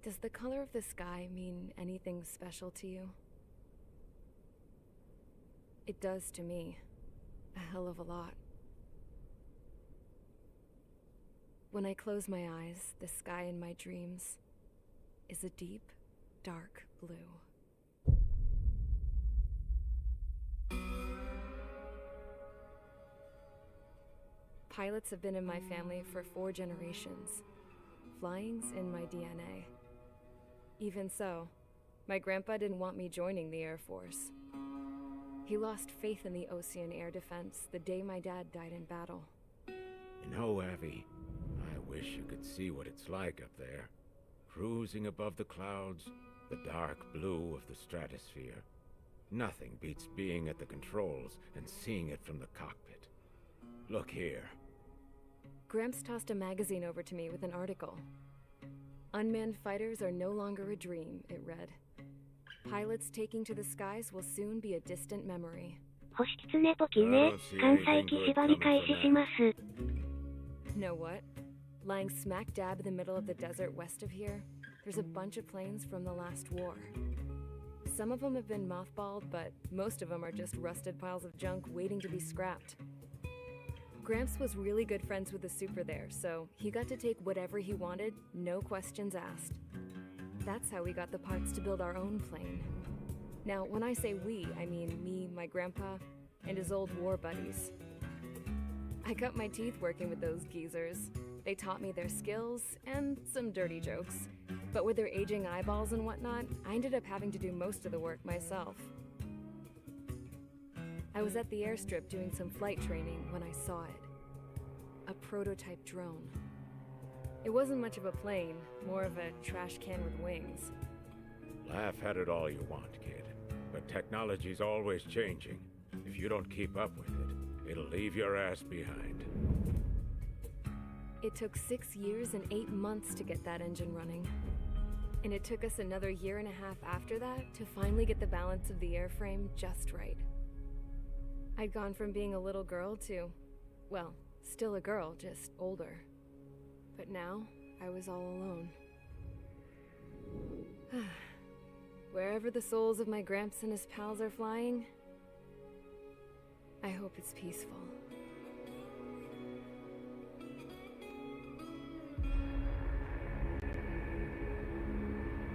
Does the color of the sky mean anything special to you? It does to me. A hell of a lot. When I close my eyes, the sky in my dreams is a deep, dark blue. Pilots have been in my family for 4 generations. Flying's in my DNA. Even so, my grandpa didn't want me joining the Air Force. He lost faith in the Ocean Air Defense the day my dad died in battle. You know, Abby, I wish you could see what it's like up there. Cruising above the clouds, the dark blue of the stratosphere. Nothing beats being at the controls and seeing it from the cockpit. Look here. Gramps tossed a magazine over to me with an article. Unmanned fighters are no longer a dream, it read. Pilots taking to the skies will soon be a distant memory. 星狐ポキね、艦載機縛り開始します。 Know what? Lying smack dab in the middle of the desert west of here, there's a bunch of planes from the last war. Some of them have been mothballed, but most of them are just rusted piles of junk waiting to be scrapped. Gramps was really good friends with the super there, so he got to take whatever he wanted, no questions asked. That's how we got the parts to build our own plane. Now, when I say we, I mean me, my grandpa, and his old war buddies. I cut my teeth working with those geezers. They taught me their skills and some dirty jokes. But with their aging eyeballs and whatnot, I ended up having to do most of the work myself. I was at the airstrip doing some flight training when I saw it. A prototype drone. It wasn't much of a plane, more of a trash can with wings. Laugh at it all you want, kid. But technology's always changing. If you don't keep up with it, it'll leave your ass behind. It took 6 years and 8 months to get that engine running. And it took us another 1.5 years after that to finally get the balance of the airframe just right. I'd gone from being a little girl to, well, still a girl, just older. But now, I was all alone. Wherever the souls of my Gramps and his pals are flying, I hope it's peaceful.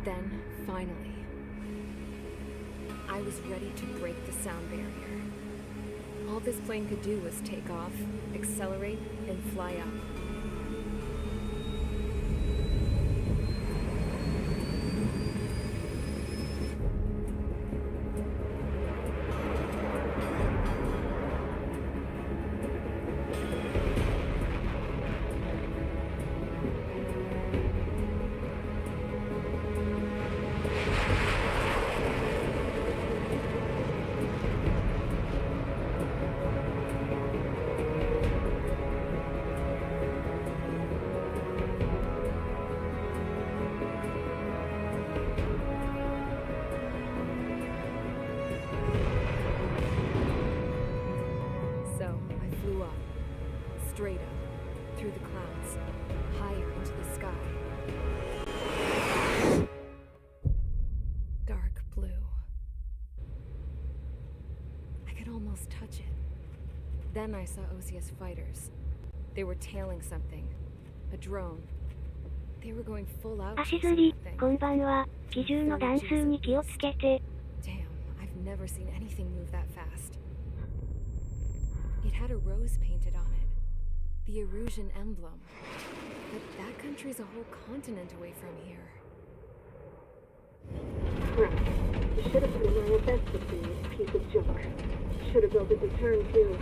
Then, finally, I was ready to break the sound barrier. All this plane could do was take off, accelerate, and fly up. Straight up, through the clouds, higher into the sky. Dark blue. I could almost touch it. Then I saw Osius fighters. They were tailing something. A drone. They were going full out. 足釣り、こんばんは。機銃の弾数に気をつけて。 Damn, I've never seen anything move that fast. It had a rose painted on it. The Erusian emblem. But that country's a whole continent away from here. Crap. You should have put an IFS system in this piece of junk. Should have built it to turn too.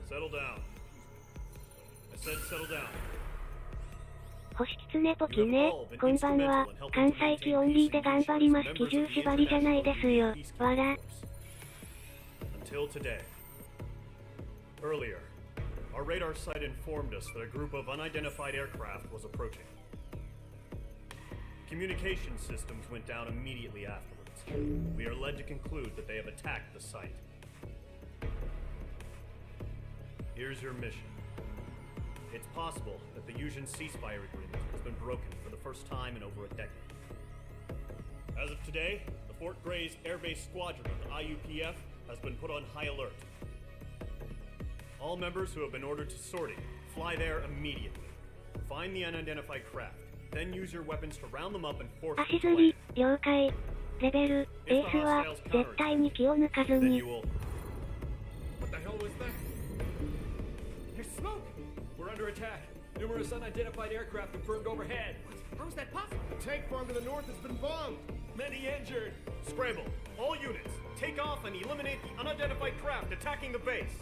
Settle down. I said settle down. 星狐ポキね、こんばんは。関西機オンリーで頑張ります。機銃縛りじゃないですよ。わら。Until today. Earlier, our radar site informed us that a group of unidentified aircraft was approaching. Communication systems went down immediately afterwards. We are led to conclude that they have attacked the site. Here's your mission. It's possible that the Yuzhin ceasefire agreement has been broken for the first time in over a decade. As of today, the Fort Gray's Air Base Squadron of the IUPF has been put on high alert. All members who have been ordered to sortie, fly there immediately. Find the unidentified craft, then use your weapons to round them up and force them to land. 了解。レベル、エースは、絶対に気を抜かずに。What the hell was that? There's smoke! We're under attack. Numerous unidentified aircraft confirmed overhead. How is that possible? The tank farm to the north has been bombed. Many injured. Scramble. All units. Take off and eliminate the unidentified craft attacking the base.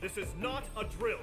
This is not a drill.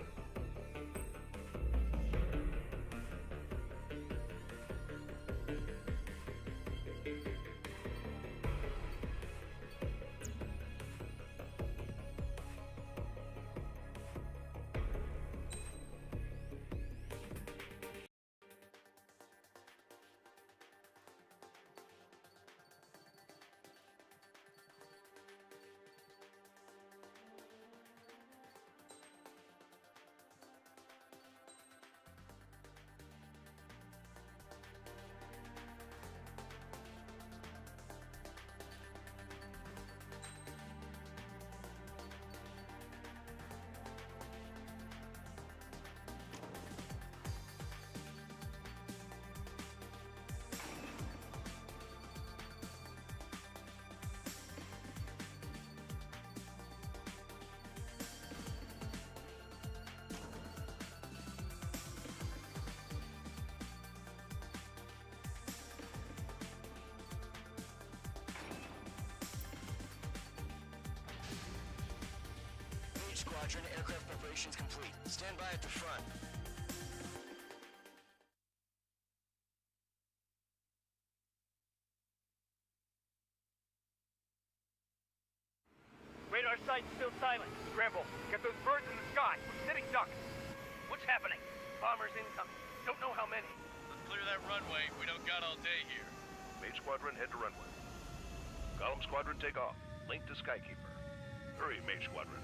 Squadron, aircraft preparations complete. Stand by at the front. Radar site still silent. Scramble. Get those birds in the sky. We're sitting ducks. What's happening? Bombers incoming. Don't know how many. Let's clear that runway. We don't got all day here. Mage Squadron, head to runway. Column Squadron, take off. Link to Skykeeper. Hurry, Mage Squadron.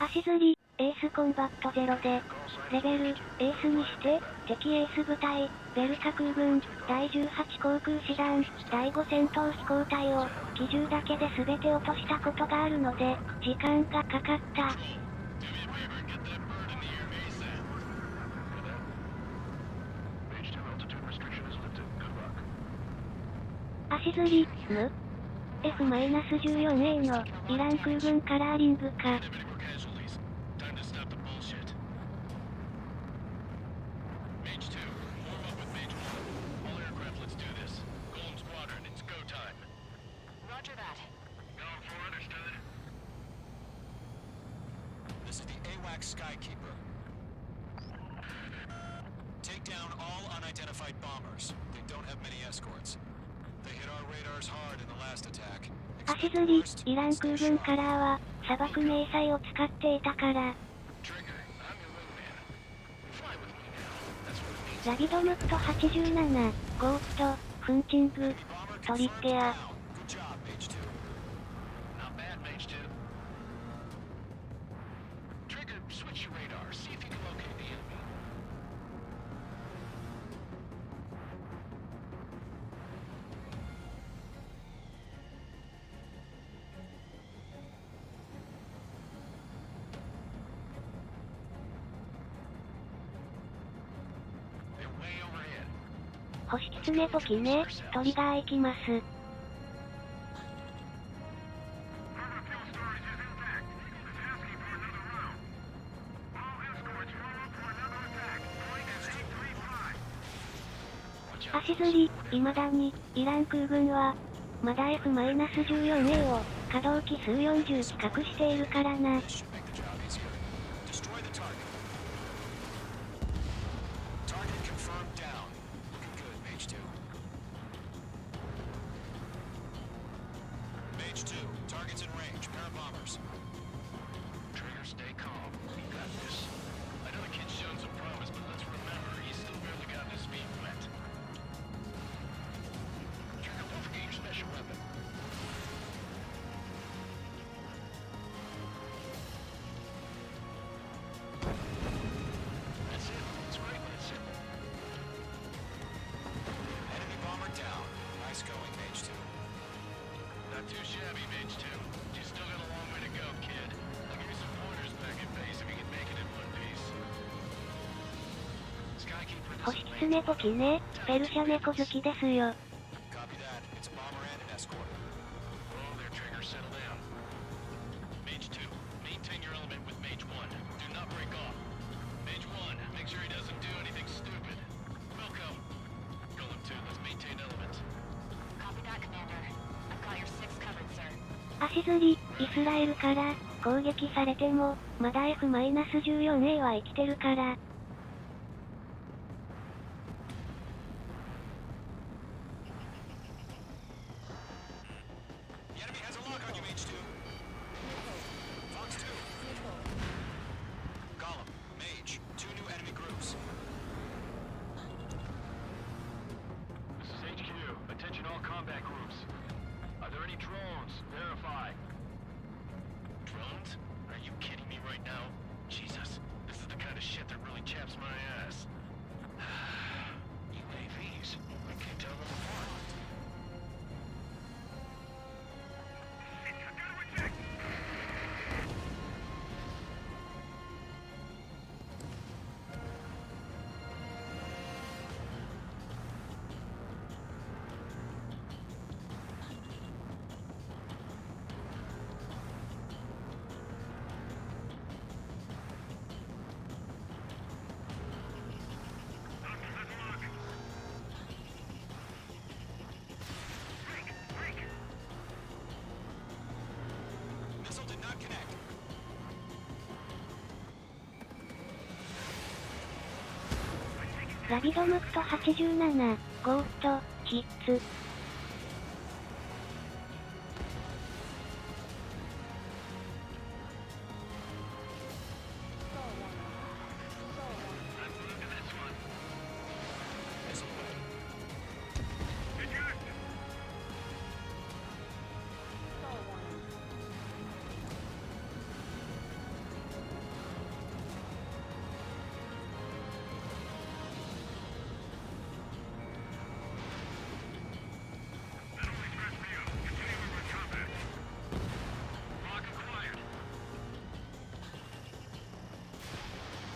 足釣り、エースコンバット0で、レベル、エースにして、敵エース部隊、ベルタ空軍、第18航空師団、第5戦闘飛行隊を、機銃だけで全て落としたことがあるので、時間がかかった。足釣り、無 F-14A の、イラン空軍カラーリングか。Skykeeper. Take down all unidentified bombers. They don't have many escorts. They hit our radars hard in the last attack. 足釣り、イラン空軍カラーは、砂漠迷彩を使っていたから。ラビドムット87、ゴープト、フンチング、トリッペア。星狐ポキね。トリガー行きます。足釣り、未だに、イラン空軍は、まだ F-14A を、可動機数40近くしているからな。Not too shabby, Mage 2. You still got a long way to go, kid. I'll give you some pointers back in base if you can make it in one piece. Skykeeper 星狐ポキね。ペルシャ猫好きですよ。Copy that. It's a bomber and an escort. Whoa there, Trigger. Settle down. Mage 2, maintain your element with Mage 1. Do not break off. Mage 1, make sure he doesn't do anything stupid. Welcome. Golem 2, let's maintain element. Copy that, Commander. I've got your 6 covered, sir. 足釣り、イスラエルから攻撃されても、まだ F-14A は生きてるから。The enemy has a lock on you, Mage 2. Fox 2. Golem, Mage, 2 new enemy groups. This is HQ. Attention all combat groups. Are there any drones? Verify. Drones? Are you kidding me right now? Jesus, this is the kind of shit that really chaps my ass. UAVs? I can't tell them apart. Missile did not connect. ラビドムクト87、ゴースト、ヒッツ。Missile away.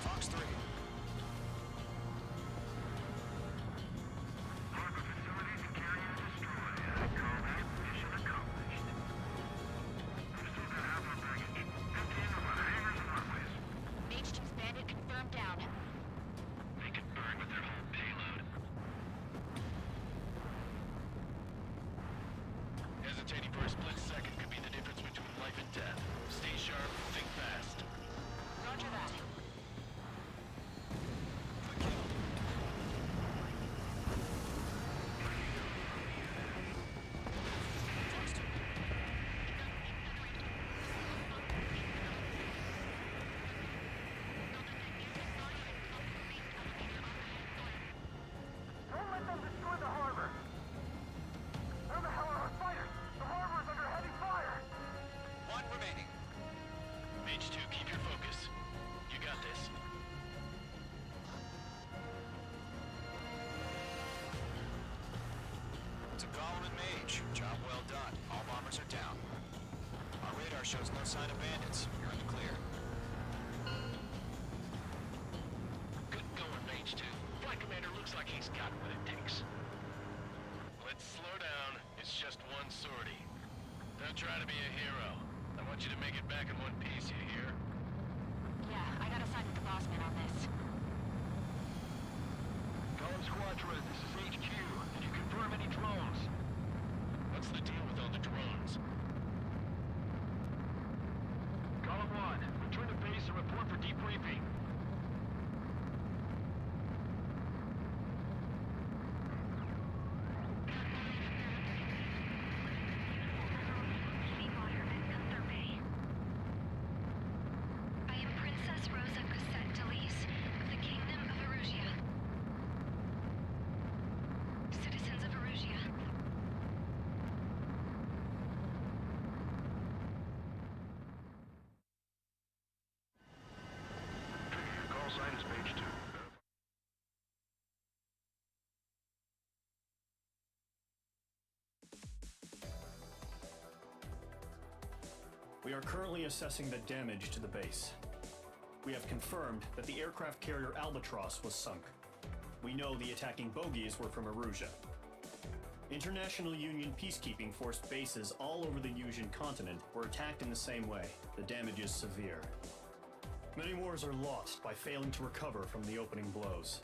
Fox 3. Mage 2's bandit confirmed down. They can burn with their whole payload. Hesitating for a split second could be the difference between life and death. Stay sharp, think fast. Roger that. Good kill. Fox 2. Don't let them destroy the harbor! Where the hell are our fighters? The harbor is under heavy fire! 1 remaining. Mage 2, keep your focus. You got this. It's a Golem and Mage. Job well done. All bombers are down. Our radar shows no sign of bandits. You're in the clear. Good going, Mage 2. Flight Commander looks like he's got what it takes. try to be a hero. I want you to make it back in one piece, you hear? Yeah, I gotta side with the boss man on this. Column Squadron, this is HQ. Did you confirm any drones? What's the deal with all the drones? Column 1, return to base and report for debriefing. Seawater at Gunther Bay. I am Princess Rosa Cassette Delise of the Kingdom of Erusia. Citizens of Erusia. Your call sign is page 2. We are currently assessing the damage to the base. We have confirmed that the aircraft carrier Albatross was sunk. We know the attacking bogies were from Erusia. International Union peacekeeping force bases all over the Yusian continent were attacked in the same way. The damage is severe. Many wars are lost by failing to recover from the opening blows.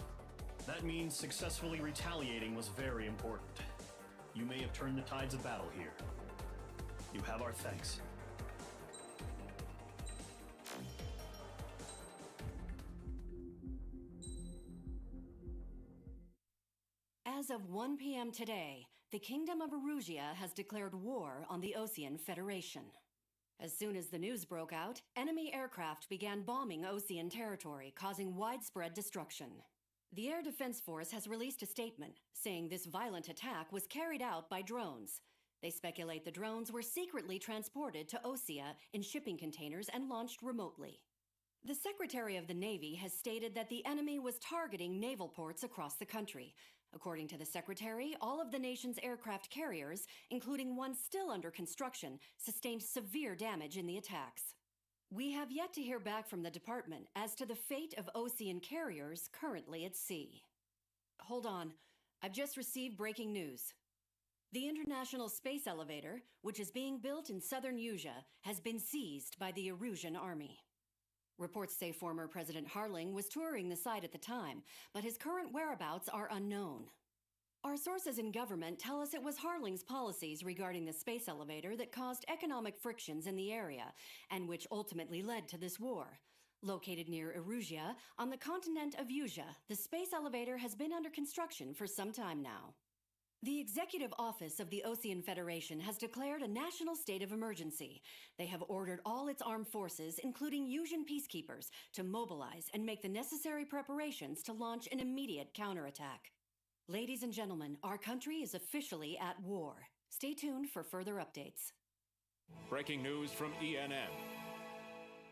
That means successfully retaliating was very important. You may have turned the tides of battle here. You have our thanks. As of 1 p.m. today, the Kingdom of Erusia has declared war on the Osean Federation. As soon as the news broke out, enemy aircraft began bombing Osean territory, causing widespread destruction. The Air Defense Force has released a statement saying this violent attack was carried out by drones. They speculate the drones were secretly transported to Osea in shipping containers and launched remotely. The Secretary of the Navy has stated that the enemy was targeting naval ports across the country. According to the Secretary, all of the nation's aircraft carriers, including one still under construction, sustained severe damage in the attacks. We have yet to hear back from the department as to the fate of Osean carriers currently at sea. Hold on, I've just received breaking news. The International Space Elevator, which is being built in southern Yusia, has been seized by the Erusian army. Reports say former President Harling was touring the site at the time, but his current whereabouts are unknown. Our sources in government tell us it was Harling's policies regarding the space elevator that caused economic frictions in the area, and which ultimately led to this war. Located near Erusia, on the continent of Yusia, the space elevator has been under construction for some time now. The Executive Office of the Osean Federation has declared a national state of emergency. They have ordered all its armed forces, including Yusian peacekeepers, to mobilize and make the necessary preparations to launch an immediate counterattack. Ladies and gentlemen, our country is officially at war. Stay tuned for further updates. Breaking news from ENN.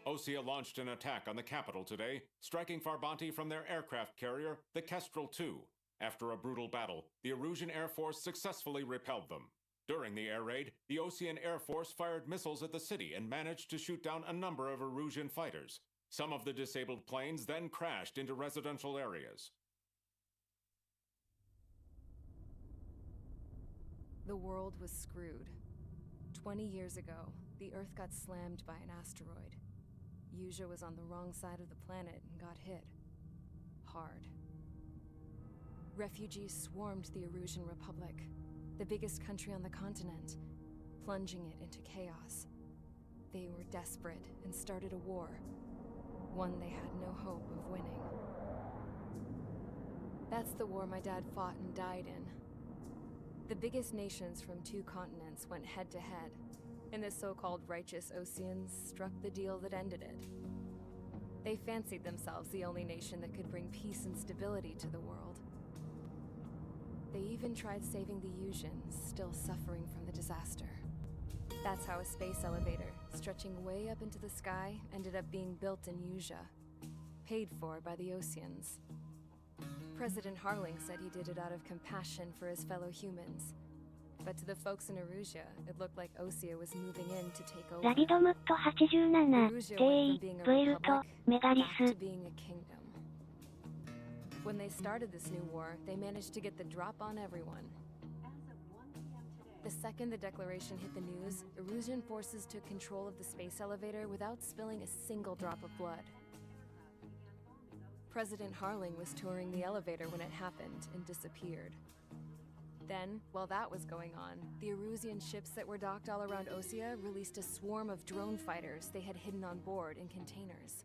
Osea launched an attack on the capital today, striking Farbanti from their aircraft carrier, the Kestrel II. After a brutal battle, the Erusian Air Force successfully repelled them. During the air raid, the Osean Air Force fired missiles at the city and managed to shoot down a number of Erusian fighters. Some of the disabled planes then crashed into residential areas. The world was screwed. 20 years ago, the Earth got slammed by an asteroid. Yusia was on the wrong side of the planet and got hit. Hard. Refugees swarmed the Erusian Republic, the biggest country on the continent, plunging it into chaos. They were desperate and started a war, one they had no hope of winning. That's the war my dad fought and died in. The biggest nations from 2 continents went head-to-head, and the so-called righteous Oseans struck the deal that ended it. They fancied themselves the only nation that could bring peace and stability to the world. They even tried saving the Yusians, still suffering from the disaster. That's how a space elevator, stretching way up into the sky, ended up being built in Yusia, paid for by the Oseans. President Harling said he did it out of compassion for his fellow humans. But to the folks in Erusia, it looked like Osea was moving in to take over. ラビドムット87、ゲイ、プエルト、メガリ back ス。 to being a kingdom. When they started this new war, they managed to get the drop on everyone. As of 1 p.m. today, The second the declaration hit the news, Erusian forces took control of the space elevator without spilling a single drop of blood. President Harling was touring the elevator when it happened and disappeared. Then, while that was going on, the Erusian ships that were docked all around Osea released a swarm of drone fighters they had hidden on board in containers.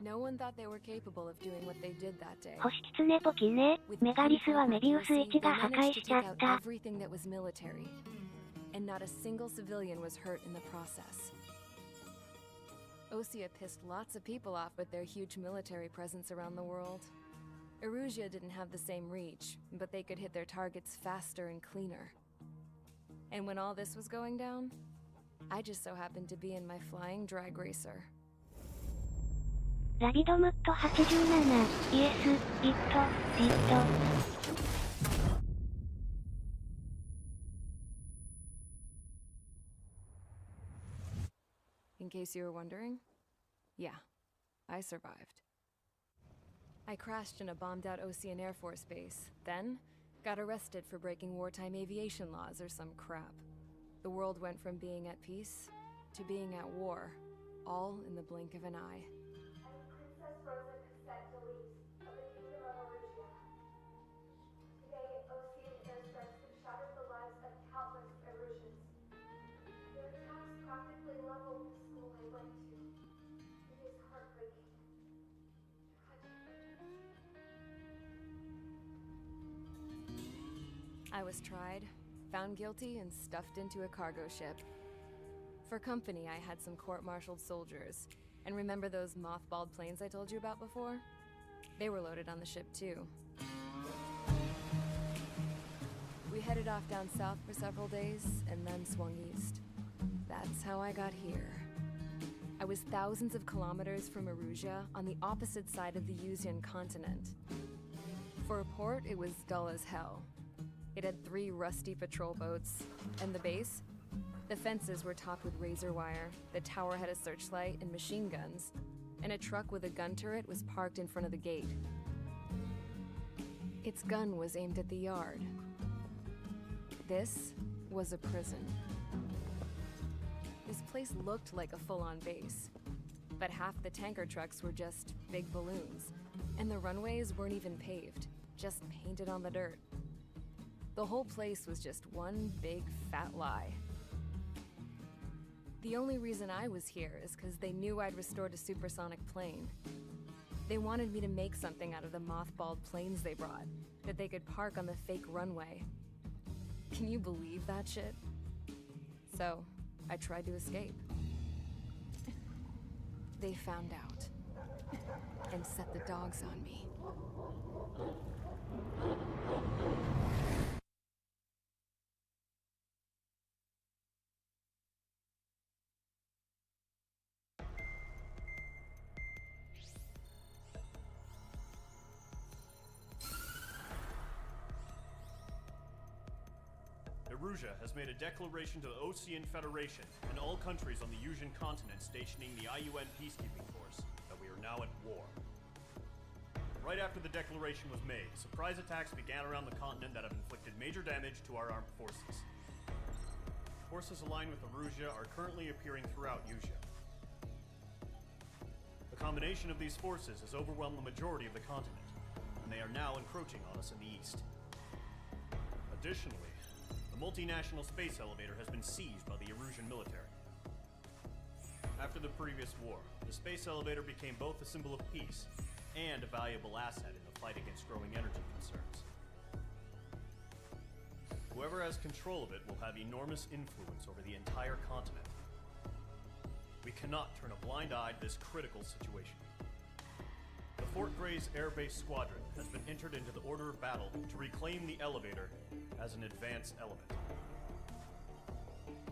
No one thought they were capable of doing what they did that day. 星狐ポキね。メガリスはメビウス1が破壊しちゃった。 Everything that was military, and not a single civilian was hurt in the process. Osea pissed lots of people off with their huge military presence around the world. Erusia didn't have the same reach, but they could hit their targets faster and cleaner. And when all this was going down, I just so happened to be in my flying drag racer. ラビドムット87、イエス、イット、リット。In case you were wondering, yeah, I survived. I crashed in a bombed-out Ocean Air Force base, then got arrested for breaking wartime aviation laws or some crap. The world went from being at peace to being at war, all in the blink of an eye. Princess Rosa Cassette Delise of the Kingdom of Erusia. Today, Ocean airstrikes have shattered the lives of countless Erusians. Their attacks practically leveled the school I went to. It is heartbreaking. I was tried, found guilty, and stuffed into a cargo ship. For company, I had some court-martialed soldiers. And remember those mothballed planes I told you about before? They were loaded on the ship too. We headed off down south for several days, and then swung east. That's how I got here. I was thousands of kilometers from Erusia, on the opposite side of the Yuzian continent. For a port, it was dull as hell. It had 3 rusty patrol boats, and the base? The fences were topped with razor wire, the tower had a searchlight and machine guns, and a truck with a gun turret was parked in front of the gate. Its gun was aimed at the yard. This was a prison. This place looked like a full-on base, but half the tanker trucks were just big balloons, and the runways weren't even paved, just painted on the dirt. The whole place was just one big fat lie. The only reason I was here is because they knew I'd restored a supersonic plane. They wanted me to make something out of the mothballed planes they brought, that they could park on the fake runway. Can you believe that shit? So, I tried to escape. They found out, and set the dogs on me. Erusia has made a declaration to the Ocean Federation and all countries on the Yuzian continent stationing the IUN peacekeeping force that we are now at war. Right after the declaration was made, surprise attacks began around the continent that have inflicted major damage to our armed forces. Forces aligned with Erusia are currently appearing throughout Yusia. The combination of these forces has overwhelmed the majority of the continent, and they are now encroaching on us in the east. Additionally, the multinational space elevator has been seized by the Erusian military. After the previous war, the space elevator became both a symbol of peace and a valuable asset in the fight against growing energy concerns. Whoever has control of it will have enormous influence over the entire continent. We cannot turn a blind eye to this critical situation. The Fort Gray's Air Base Squadron has been entered into the order of battle to reclaim the elevator as an advance element.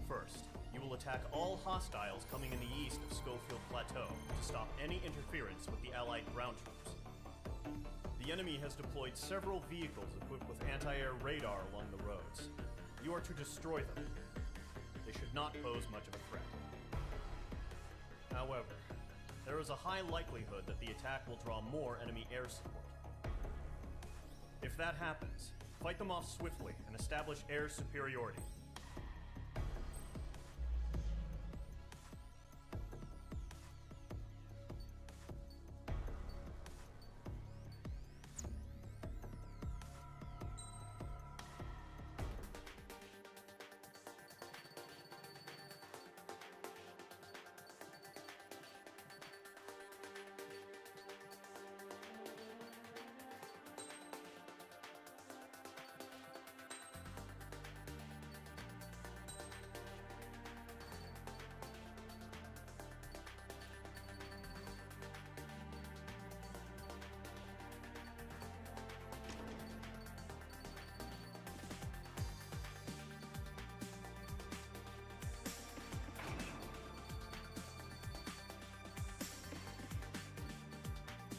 First, you will attack all hostiles coming in the east of Schofield Plateau to stop any interference with the Allied ground troops. The enemy has deployed several vehicles equipped with anti-air radar along the roads. You are to destroy them. They should not pose much of a threat. However, there is a high likelihood that the attack will draw more enemy air support. If that happens, Fight them off swiftly and establish air superiority.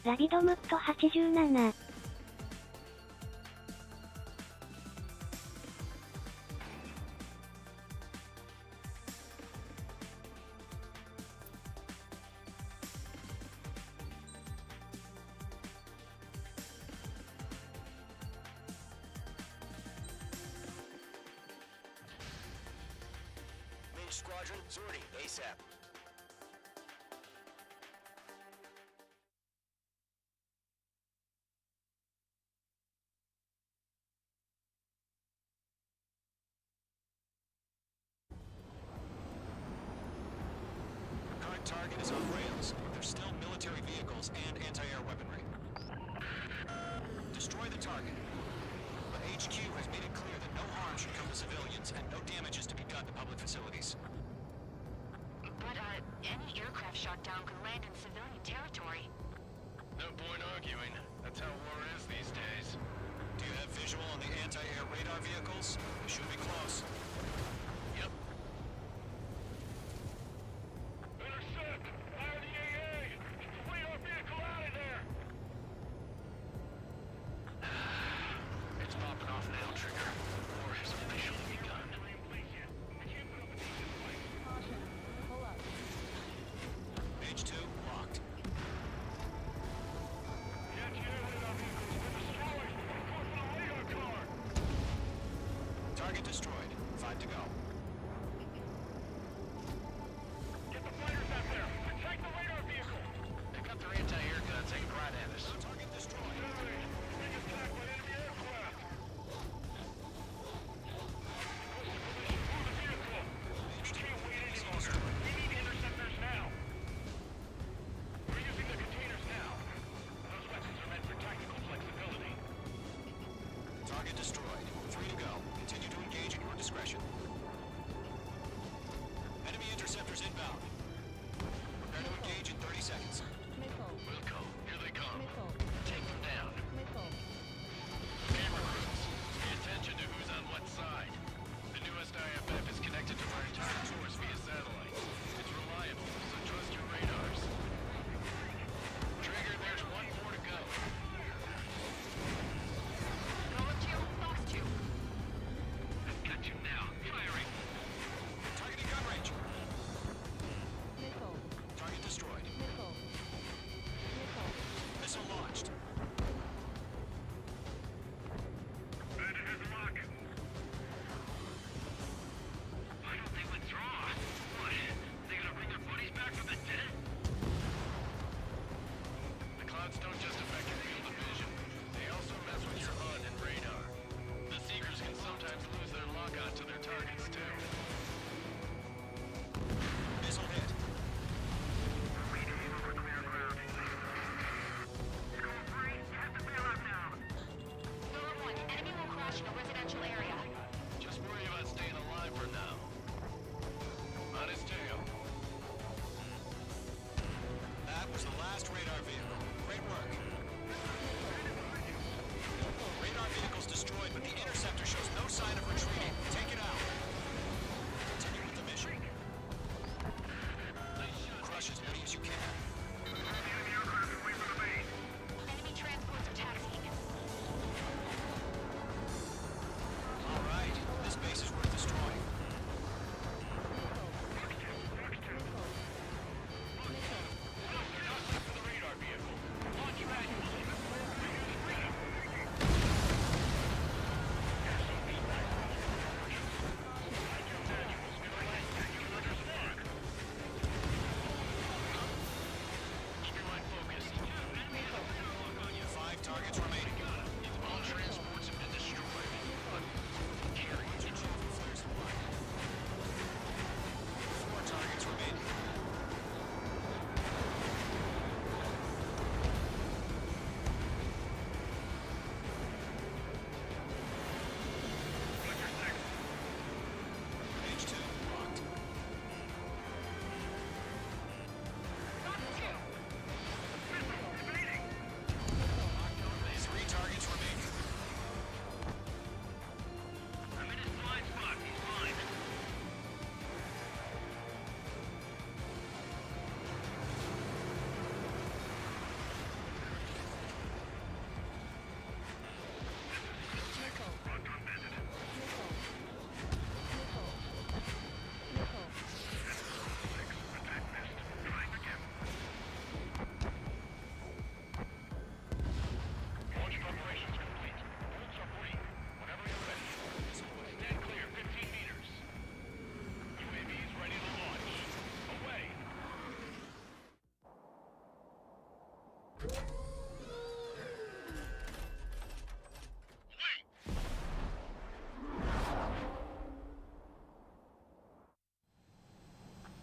ラビドムット87。Mage Squadron, sorting ASAP. Target is on rails, but there's still military vehicles and anti-air weaponry. Destroy the target. But HQ has made it clear that no harm should come to civilians and no damage is to be done to public facilities. But, any aircraft shot down could land in civilian territory. No point arguing. That's how war is these days. Do you have visual on the anti-air radar vehicles? They should be close. Yep. It's popping off now, Trigger. War has officially begun. Page 2, locked. Target destroyed. 5 to go. Get the fighters out there! Attack the radar vehicle! They've got their anti-air guns aimed right at us. Target destroyed. Being attacked by enemy aircraft! Move the vehicle! We can't wait any longer. We need interceptors now! We're using the containers now. Those weapons are meant for tactical flexibility. Target destroyed. 3 to go. Continue to engage at your discretion. Enemy interceptors inbound. Prepare to engage in 30 seconds. Wilco, here they come. Take them down. Camera crews, pay attention to who's on what side. The newest IFF is connected to our entire force via satellite. It's reliable, so trust your radars. Trigger, there's 1 more to go. Going to, lost you. I've got you now. Firing. Targeting gun range. Target destroyed. Missile launched. Bandit is lock. Why don't they withdraw? What? They gonna bring their buddies back from the dead? The clouds don't just affect your field of vision. They also mess with your HUD and radar. The Seekers can sometimes lose their lock-on to their targets, too. Missile hit. Zone 1, enemy will crash in a residential area. Just worry about staying alive for now. On his tail. That was the last radar vehicle. Great work. Radar vehicle's destroyed, but the interceptor shows no sign of retreating. Take it out. Continue with the mission. Crush as many as you can. Enemy transports are taxiing. All right. This base is worth destroying. They're not left for the radar.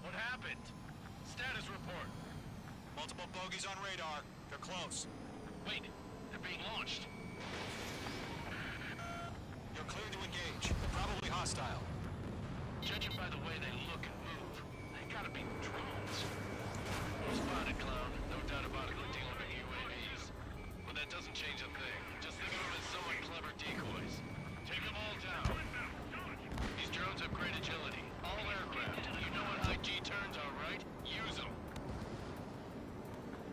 What happened? Status report. Multiple bogies on radar. They're close. Wait, they're being launched. You're cleared to engage. They're probably hostile. Judging by the way they look and move, they gotta be drones. Well spotted, clown. No doubt about it, we're dealing with UAVs. But that doesn't change a thing. Just think of them as somewhat clever decoys. Take them all down. These drones have great agility. All aircraft. You know what high G turns are, right? Use them.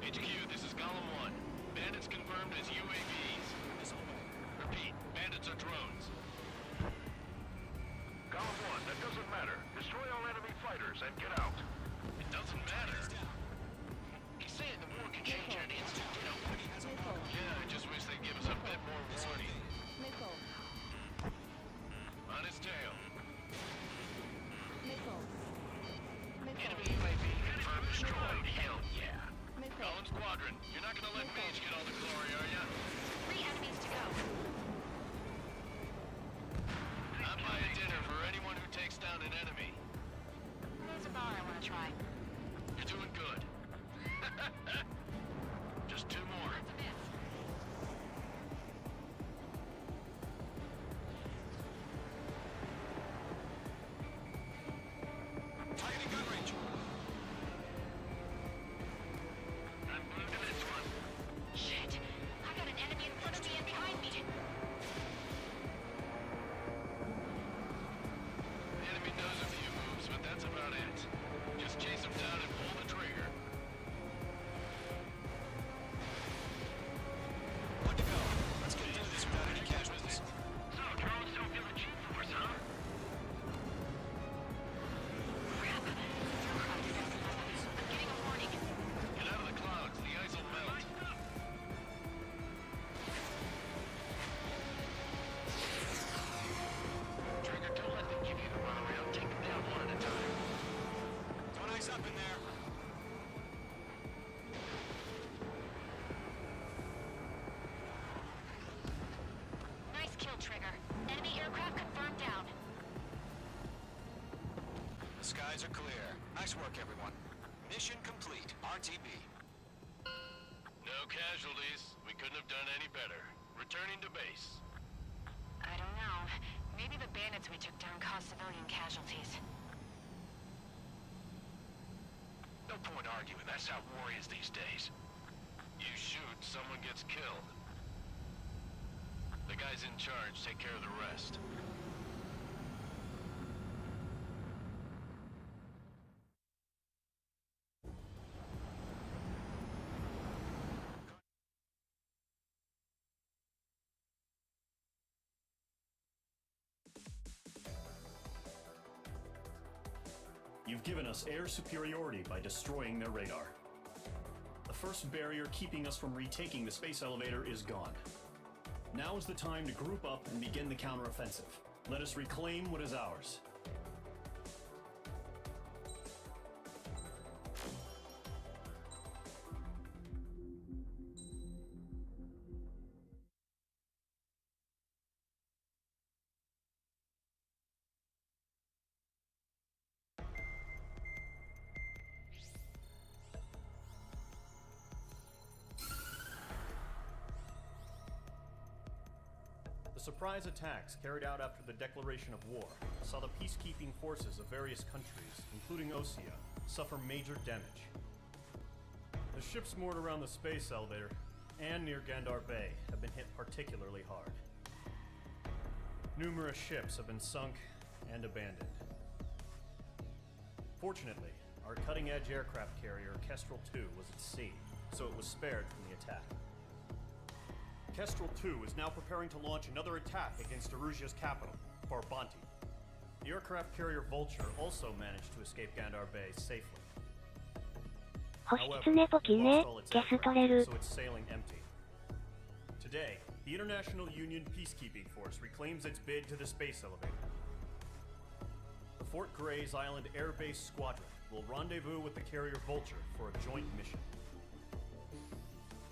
HQ, this is Golem 1. Bandits confirmed as UAVs. Repeat, bandits are drones. Golem 1, that doesn't matter. Destroy all enemy fighters and get out. It doesn't matter. He's saying the war can change at an instant, you know. Yeah, I just wish they'd give us a bit more warning. On his tail. Enemy UAV confirmed destroyed. Hell yeah. Golem Squadron, you're not gonna let Mage get all the glory, are ya? 3 enemies to go. I'm buying dinner for anyone who takes down an enemy. There's a bar I want to try. You're doing good. Just 2 more. That's a miss. Targeting gun range. I'm moving to this one. Shit! I got an enemy in front of me and behind me. The enemy knows a few moves, but that's about it. Just chase him down and pull the trigger. One to go. Let's get through this without any casualties. So, drones don't feel the G-force, huh? Crap. Aircraft is out of levels. I'm getting a warning. Get out of the clouds. The ice will melt. Trigger, don't let them give you the runaround. Take them down one at a time. Don't ice up in there. Nice kill, Trigger. Enemy aircraft confirmed down. The skies are clear. Nice work, everyone. Mission complete. RTB. No casualties. We couldn't have done any better. Returning to base. I don't know. Maybe the bandits we took down caused civilian casualties. No point arguing. That's how war is these days. You shoot, someone gets killed. The guys in charge take care of the rest. You've given us air superiority by destroying their radar. The first barrier keeping us from retaking the space elevator is gone. Now is the time to group up and begin the counteroffensive. Let us reclaim what is ours. The surprise attacks carried out after the declaration of war saw the peacekeeping forces of various countries, including Osea, suffer major damage. The ships moored around the space elevator and near Gandar Bay have been hit particularly hard. Numerous ships have been sunk and abandoned. Fortunately, our cutting-edge aircraft carrier Kestrel 2 was at sea, so it was spared from the attack. Kestrel 2 is now preparing to launch another attack against Erusia's capital, Barbanti. The aircraft carrier Vulture also managed to escape Gandar Bay safely. 星狐ポキね、ゲス取れる。 So it's sailing empty. Today, the International Union Peacekeeping Force reclaims its bid to the space elevator. The Fort Gray's Island Air Base Squadron will rendezvous with the carrier Vulture for a joint mission.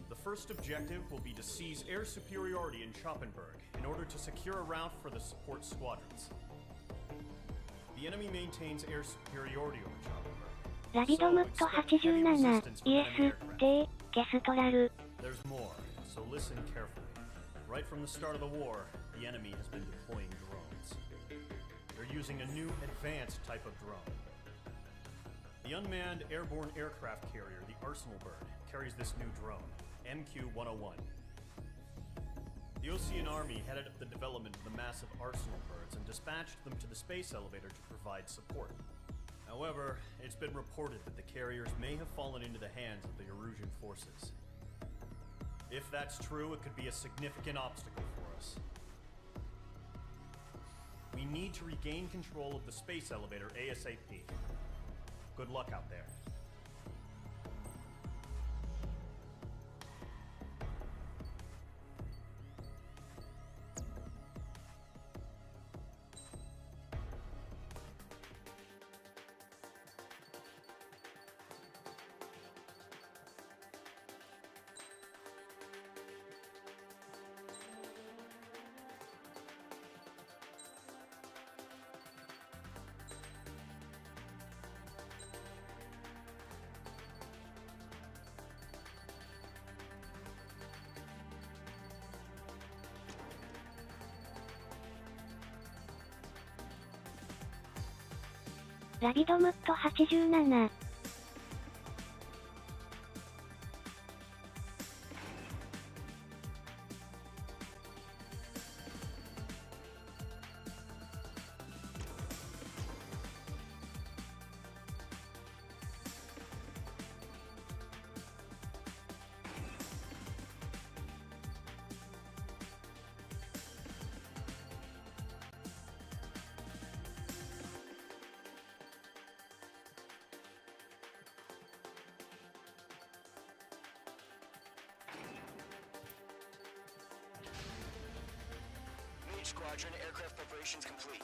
The first objective will be to seize air superiority in Schoppenberg in order to secure a route for the support squadrons. The enemy maintains air superiority over Schoppenberg. ラビドムット87、イエス、T、ケストラル。There's more, so listen carefully. Right from the start of the war, the enemy has been deploying drones. They're using a new advanced type of drone. The unmanned airborne aircraft carrier, the Arsenal Bird, carries this new drone, MQ-101. The Ocean Army headed up the development of the massive Arsenal Birds and dispatched them to the space elevator to provide support. However, it's been reported that the carriers may have fallen into the hands of the Erusian forces. If that's true, it could be a significant obstacle for us. We need to regain control of the space elevator ASAP. Good luck out there.「ラビドムット87」Squadron, aircraft preparations complete.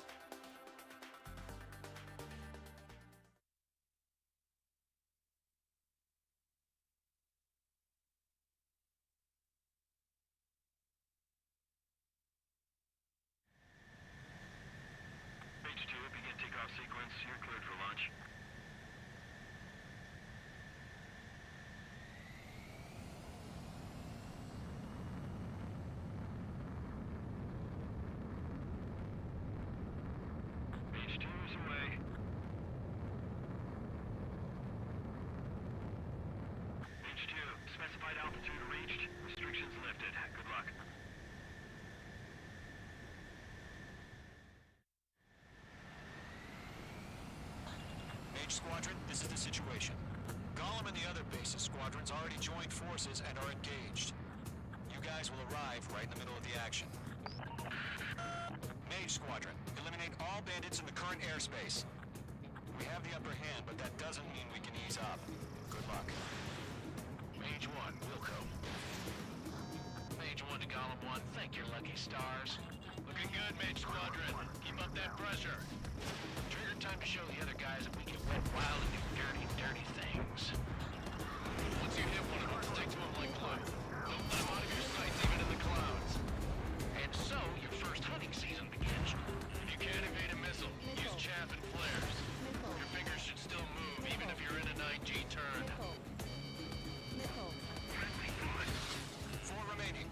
Mage 2, begin takeoff sequence. You're cleared for launch. Specified altitude reached. Restrictions lifted. Good luck. Mage Squadron, this is the situation. Gollum and the other base's squadrons already joined forces and are engaged. You guys will arrive right in the middle of the action. Mage Squadron, eliminate all bandits in the current airspace. We have the upper hand, but that doesn't mean we can ease up. Good luck. Mage 1, Wilco. Mage 1 to Gollum 1, thank your lucky stars. Looking good, Mage Squadron. Keep up that pressure. Trigger time to show the other guys that we can wet wild and do dirty, dirty things. Once you hit one of them, stick to them like glue. Don't let them out of your sights, even in the clouds. And so, your first hunting season begins. If you can't evade a missile, use chaff and flares. Your fingers should still move, even if you're in a 9G turn. 4 remaining.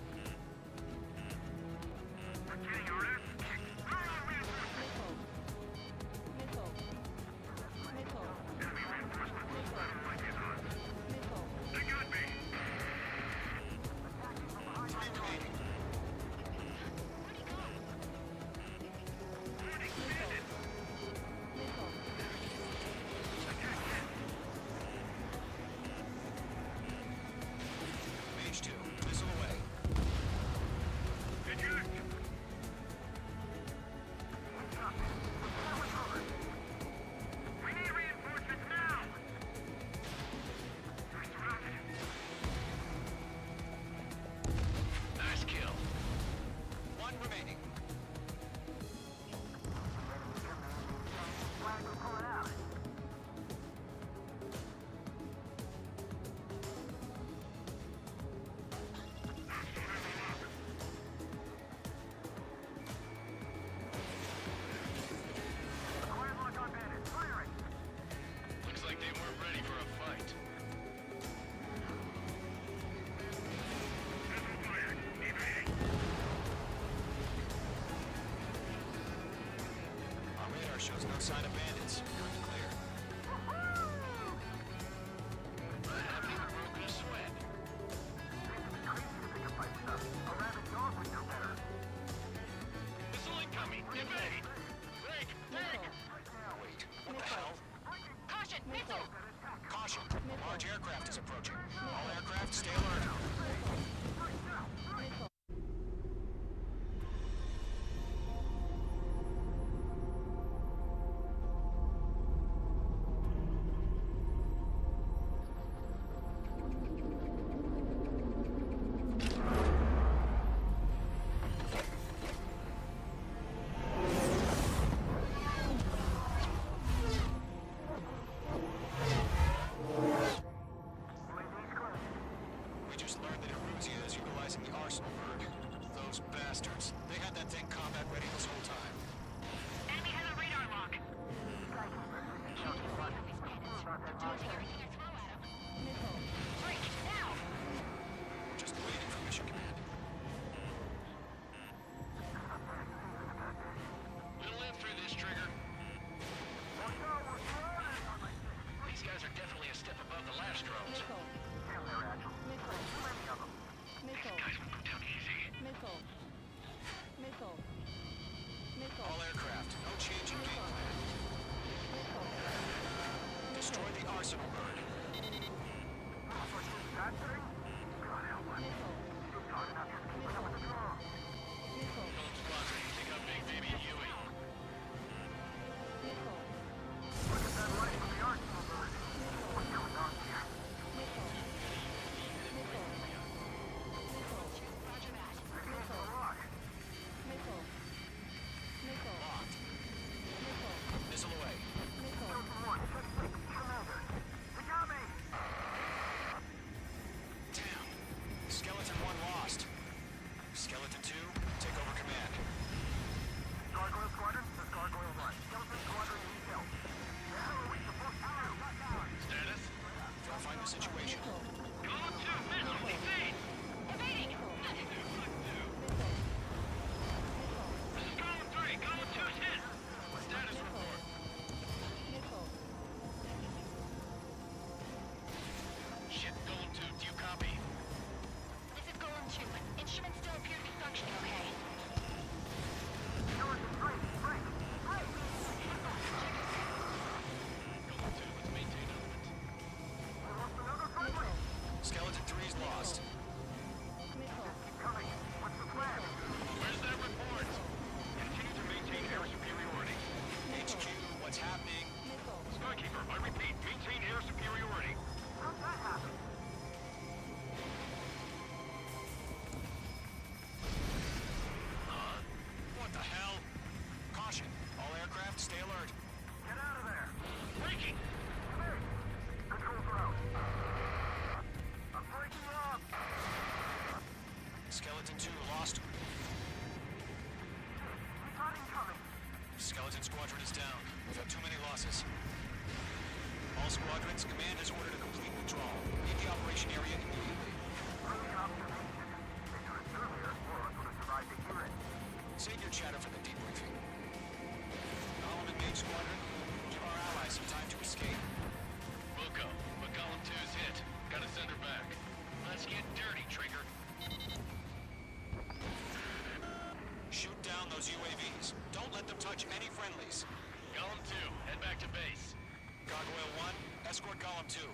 No sign of bandits. You're in the clear. Missile incoming! Get ready! Break! Break! Wait, what the hell? Caution! Missile! Caution! A large aircraft is approaching. All aircraft, stay alert. We just learned that Eruzia is utilizing the arsenal bird. Those bastards. They had that thing combat ready this whole time. Enemy has a radar lock. Break! Now! We're just waiting for mission command. We'll live through this, Trigger. These guys are definitely a step above the last drones. These guys won't go down easy. All aircraft, no change in game plan. Destroy the arsenal bird. Golem Squadron, take out Big Baby Huey. Locked. Missile away. Damn. Skeleton 1 lost. Skeleton 2, take over command. Gargoyle Squadron, this is Gargoyle 1. Skeleton Squadron detail. Status? Verify the situation. Golem 2, missile, evade! Evading! This is Golem 3, Golem 2's hit! Status report. Shit, Golem 2, do you copy? This is Golem 2. Instruments still appear to be functioning okay. Golem 2, let's maintain element. Skeleton 3's lost. Where's that report? Continue to maintain air superiority. HQ, what's happening? Skykeeper, I repeat, maintain air superiority. What the hell? Caution, all aircraft, stay alert. Get out of there! Breaking! Controls are out. I'm breaking up! Skeleton 2 lost. Not incoming! Skeleton Squadron is down. We've had too many losses. All squadrons, command has ordered a complete withdrawal. Leave the operation area immediately. Early observation. Ignorance earlier, or would have survived to hear it. Save your chatter for the debriefing. Golem and Mage Squadron, give our allies some time to escape. Wilco, but Golem 2's hit. Gotta send her back. Let's get dirty, Trigger. Shoot down those UAVs. Don't let them touch any friendlies. Golem 2, head back to base. Gargoyle 1, escort Golem 2.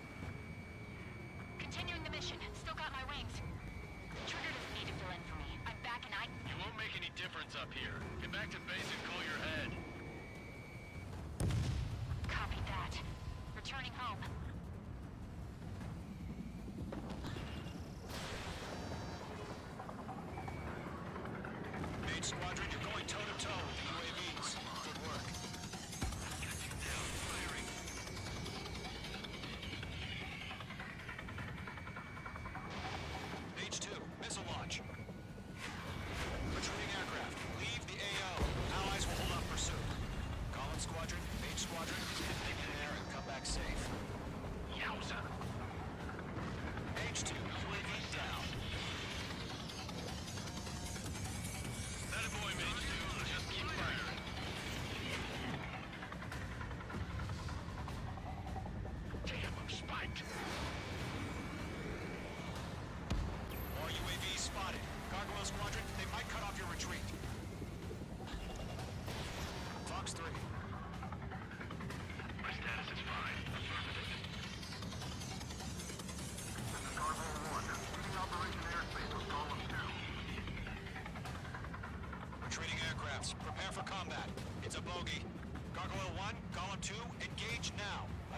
Continuing the mission. Still got my wings. Trigger doesn't need to fill in for me. I'm back and You won't make any difference up here. Get back to base and cool your head. Copy that. Returning home. Mage Squadron, you're going toe-to-toe with the UAVs. Good work. Mage 2, missile launch. Retreating aircraft, leave the AO. Allies will hold off pursuit. Golem Squadron, Mage Squadron, get in there and come back safe.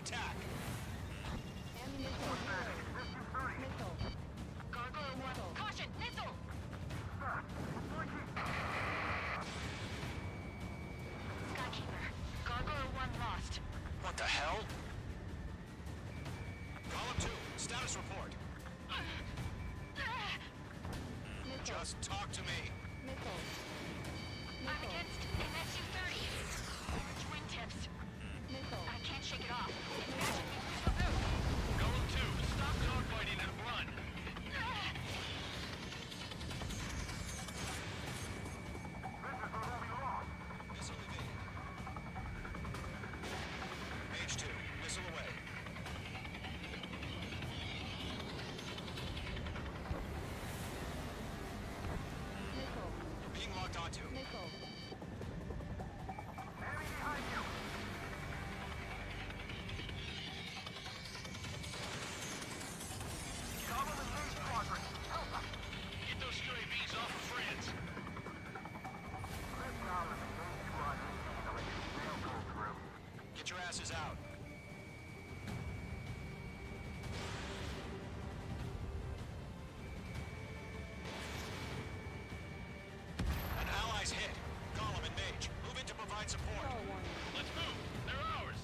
attack. Gargoyle 1, caution, missile! Skykeeper, Gargoyle 1 lost. What the hell? Column 2, status report. Just talk to me. I'm against an SU-30. Wingtips. I can't shake it off. Imagine we lose the route. Golem 2, stop dogfighting and run. Missile evaded. Mage 2, missile away. You're being locked onto. Get those stray bees off of friends. Get your asses out. An ally's hit. Golem and Mage, move in to provide support. Let's move. They're ours.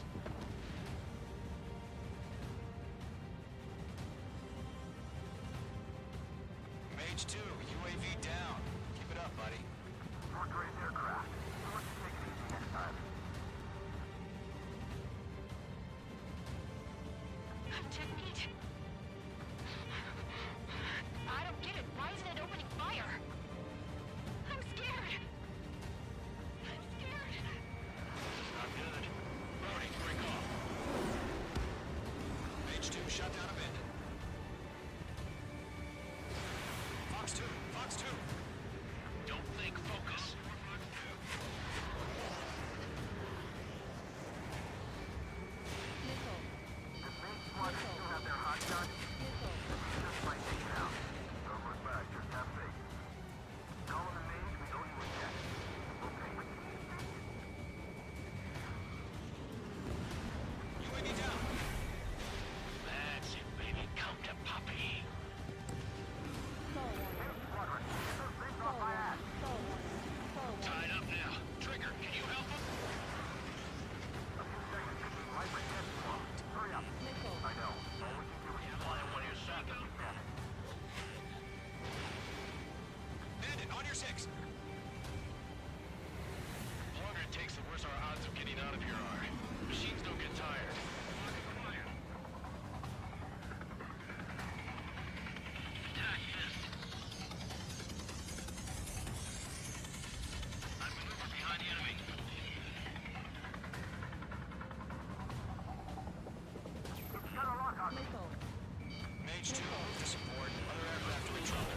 Mage 2, UAV down. Keep it up, buddy. I'm dead meat. I don't get it. Why isn't it opening fire? I'm scared. I'm scared. Not good. Brody, break off. Mage 2, shut down abandoned. Fox 2, Fox 2. Don't think, focus. UAV down. That's it, baby. Come to Poppy. Tied up now. Trigger, can you help him? Bandit, on your 6. The longer it takes, the worse our odds of getting out of here are. Machines don't get tired. Attack this. I maneuver behind the enemy. Mage 2, move to support. Other aircraft to each other.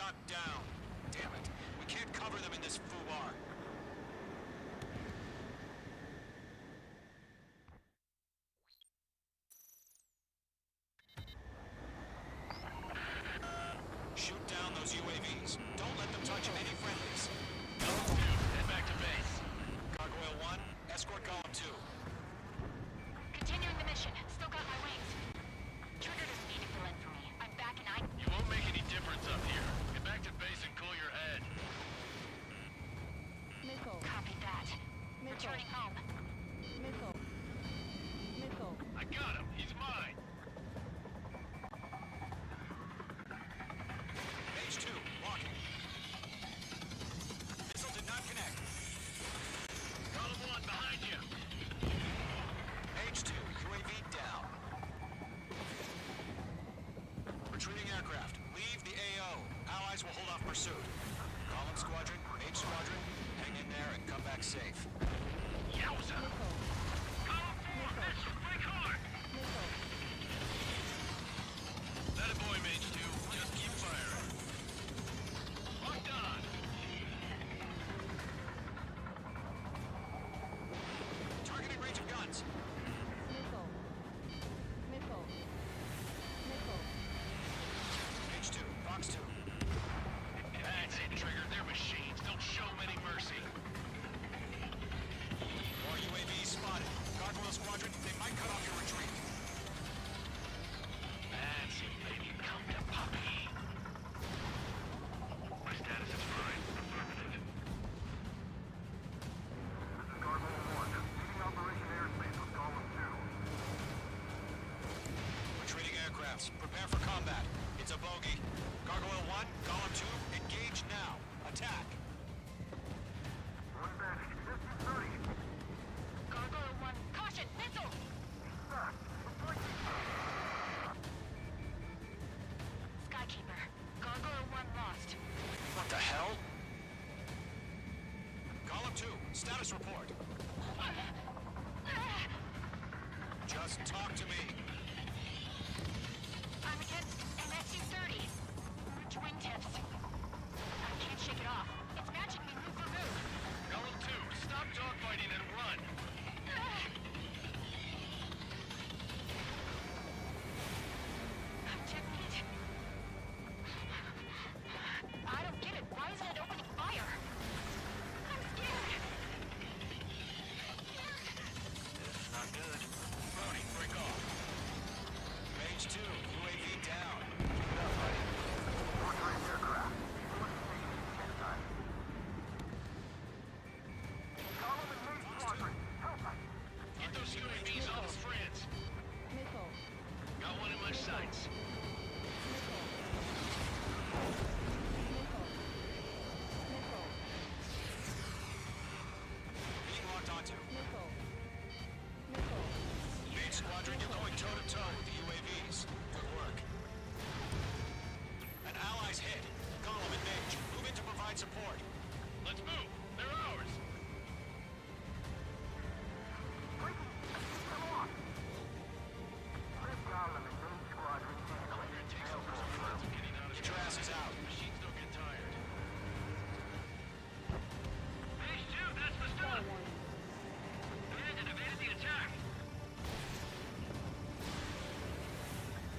shot down. Damn it. We can't cover them in this foobar. Shoot down those UAVs. Don't let them touch any friendlies. Column 2, head back to base. Gargoyle 1, escort Column 2. Continuing the mission. Still got my wings. Trigger doesn't need to fill in for me. I'm back and You won't make any difference up here. Get back to base and cool your head. Missile. Copy that. Returning home. Missile. Missile. I got him. He's mine. Mage 2, walking. Missile did not connect. Column 1, behind you. Mage 2, UAV down. Retreating aircraft, leave the AO. Allies will hold off pursuit. Column Squadron, Mage Squadron, hang in there and come back safe. Yowza. Column 4, mission, break hard. That a boy, Mage 2. Just keep firing. Locked on. Targeting range of guns. Missile. Missile. Missile. Mage 2, Fox 2. That's it, Trigger. They're machines. Don't show 'em any mercy. More UAVs spotted. Gargoyle Squadron, they might cut off your retreat. That's it, baby. Come to puppy. My status is fine. Affirmative. This is Gargoyle 1. Leading Operation Airspace with Column 2. Retreating aircrafts, prepare for combat. It's a bogey. Gargoyle 1, Column 2, engage now. Attack. One bandage. Distance 30. Gargoyle 1. Caution! Missile! Skykeeper. Gargoyle 1 lost. What the hell? Column 2, status report. Just talk to me. I'm against an SU-30. Which wingtips? I can't shake it off. It's matching me move for move. Column 2, stop dogfighting and run. I'm checking it. I don't get it. Why isn't it opening fire? I'm scared. It's not good. Brody, break off. Mage 2, UAV down. Portrait aircraft. Column and Mage Squadron. Help us. Get those UAVs off of France. Missile. Got one in my sights. Missile. Missile. Being locked onto. Missile. Missile. Mage Squadron, you're going toe-to-toe with the UAVs. Good work. An ally's hit. Column and Mage, move in to provide support. Let's move. They're ours. Get your asses out. Machines don't get tired. Mage 2, that's the stuff. Commanded, evaded the attack.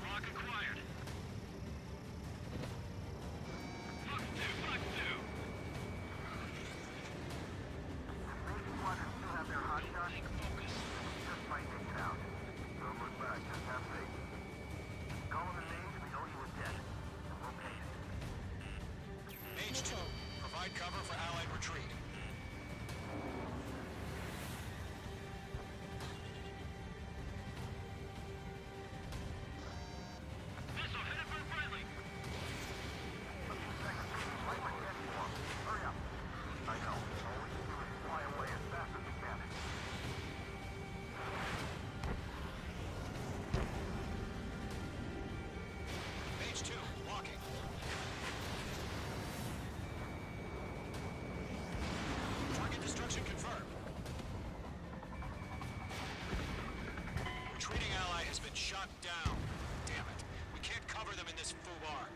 Rock acquired. Fox 2, Fox 2. Squadron still have their hot shot. Take focus. Just might make it out. Don't look back. Just have faith. Column and Mage, we know you were dead. And we'll pay it. Mage 2, provide cover for allied retreat. Missile headed for friendly. Light my dead form. Hurry up. I know. All we can do is fly away as fast as we can. Mage 2, walking. Target destruction confirmed. Retreating ally has been shot down. Damn it. We can't cover them in this foobar.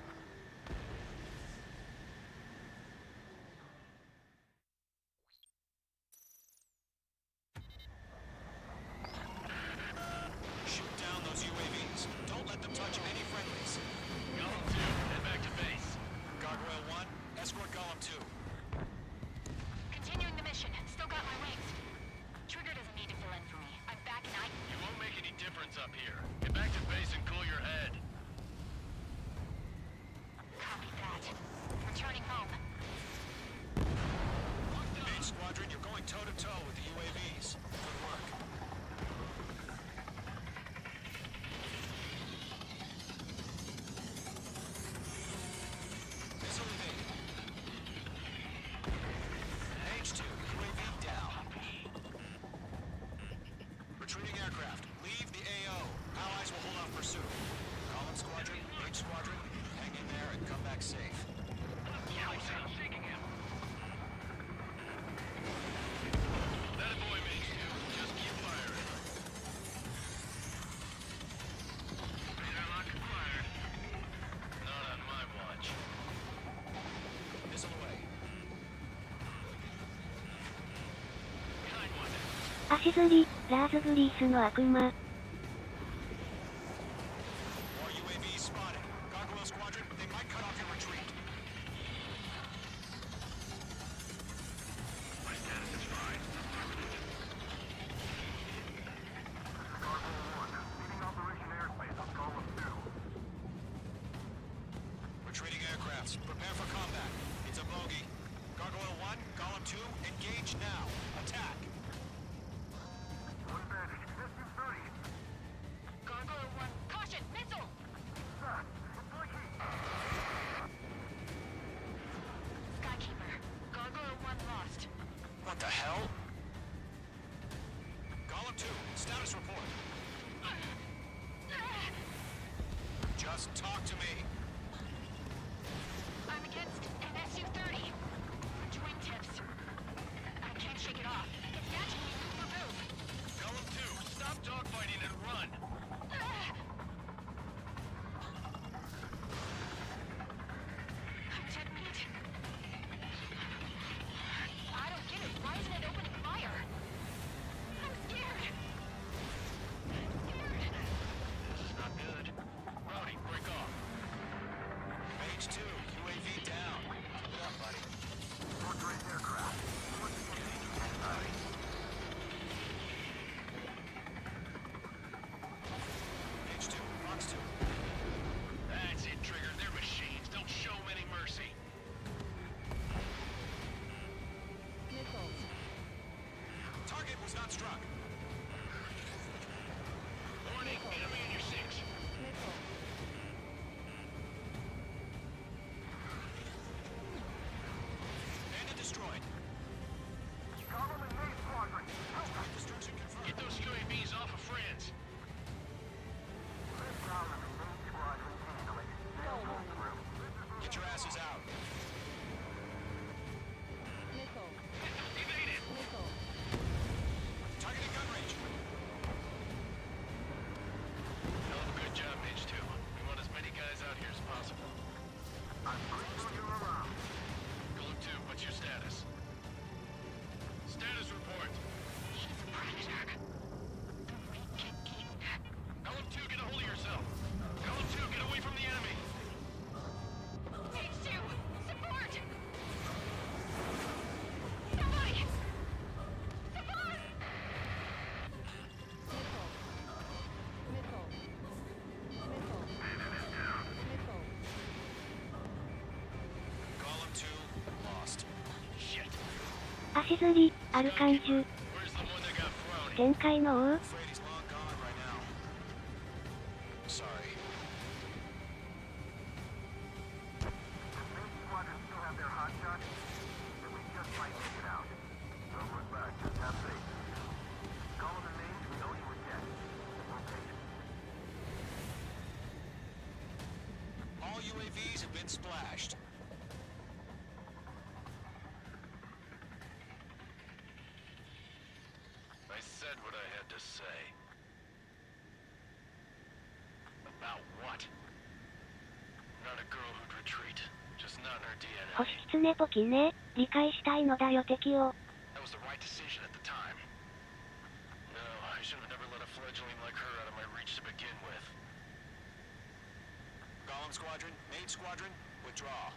2. Continuing the mission. Still got my wings. Trigger doesn't need to fill in for me. I'm back and You won't make any difference up here. Get back to base and cool your head. Copy that. Returning home. Main Squadron, you're going toe-to-toe with the UAVs. Good work. Missile evaded. H2, UAV down. Retreating aircraft, leave the AO. Allies will hold off pursuit. Column Squadron, H Squadron, hang in there and come back safe. That boy makes you. Just keep firing. Radar lock acquired. Not on my watch. Missile away. 足ずり、ラーズグリースの悪魔。 More UAVs spotted. Gargoyle Squadron, they might cut off your retreat. My status is fine. Gargoyle 1, leading Operation Airspace on Column 2. Retreating aircrafts, prepare for combat. It's a bogey. Gargoyle 1, Column 2, engage now. Attack. One bandit, distance 30. Gargoyle 1. Caution! Missile! Deploy heat. Skykeeper. Gargoyle 1 lost. What the hell? Column 2, status report. Just talk to me. I'm against an Su-30. Twin tips. I can't shake it off. It's catching me move for move. Column 2, stop dogfighting and run. I'm dead meat. I don't get it. Why isn't it opening fire? I'm scared. This is not good. Rowdy, break off. H2, UAV down. Keep it up, buddy. Portrait aircraft. Once again, H2, Fox 2. That's it, Trigger. They're machines. Don't show 'em any mercy. Target was not struck. Warning, enemy in your 6. Bandit destroyed. Column and main squadron. Destruction confirmed. Get those UAVs off of friends. Column and main squadron handling. Sail hold through. Get your asses out. Evaded. Targeting gun range. Hell of a good job, H2. We want as many guys out here as possible. I'm pretty sure you're around. Column 2, what's your status? Status report. He's a predator. The weak get eaten. Column 2, get a hold of yourself. Column 2, get away from the enemy. H2! Support! Somebody! Support! Column 2, lost. Shit. 足ずり、アルカンジュ。 Where's the one that got thrown? 天界の王 Afraid he's long gone right now. Sorry. Does main squadron still have their hot shot? Then we just might make it out. Don't look back, just have faith. Column and main, we know you were dead. We'll take it. All UAVs have been splashed. I said what I had to say. About what? Not a girl who'd retreat. Just not in her DNA. 星狐ポキね。理解したいのだよ敵を。 That was the right decision at the time. No, I should have never let a fledgling like her out of my reach to begin with. Golem Squadron, Main Squadron, withdraw.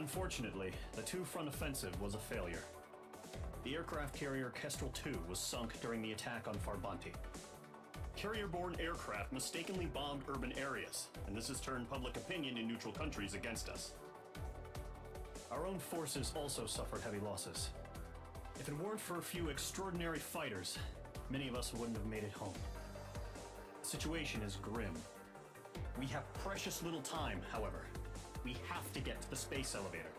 Unfortunately, the two-front offensive was a failure. The aircraft carrier Kestrel II was sunk during the attack on Farbanti. Carrier-borne aircraft mistakenly bombed urban areas, and this has turned public opinion in neutral countries against us. Our own forces also suffered heavy losses. If it weren't for a few extraordinary fighters, many of us wouldn't have made it home. The situation is grim. We have precious little time, however. We have to get to the space elevator.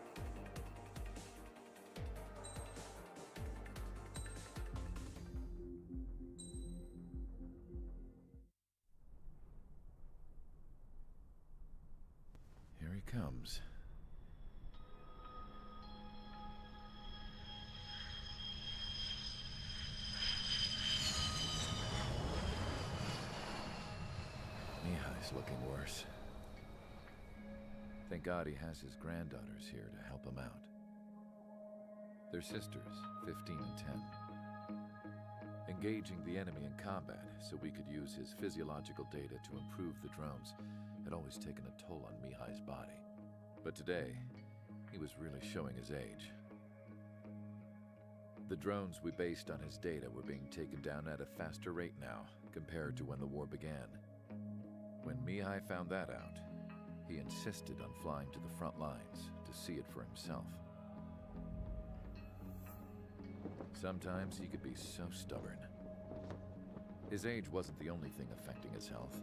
Here he comes. Mihai's looking worse. Thank God he has his granddaughters here to help him out. They're sisters, 15 and 10. Engaging the enemy in combat so we could use his physiological data to improve the drones had always taken a toll on Mihai's body. But today, he was really showing his age. The drones we based on his data were being taken down at a faster rate now compared to when the war began. When Mihai found that out, he insisted on flying to the front lines to see it for himself. Sometimes he could be so stubborn. His age wasn't the only thing affecting his health.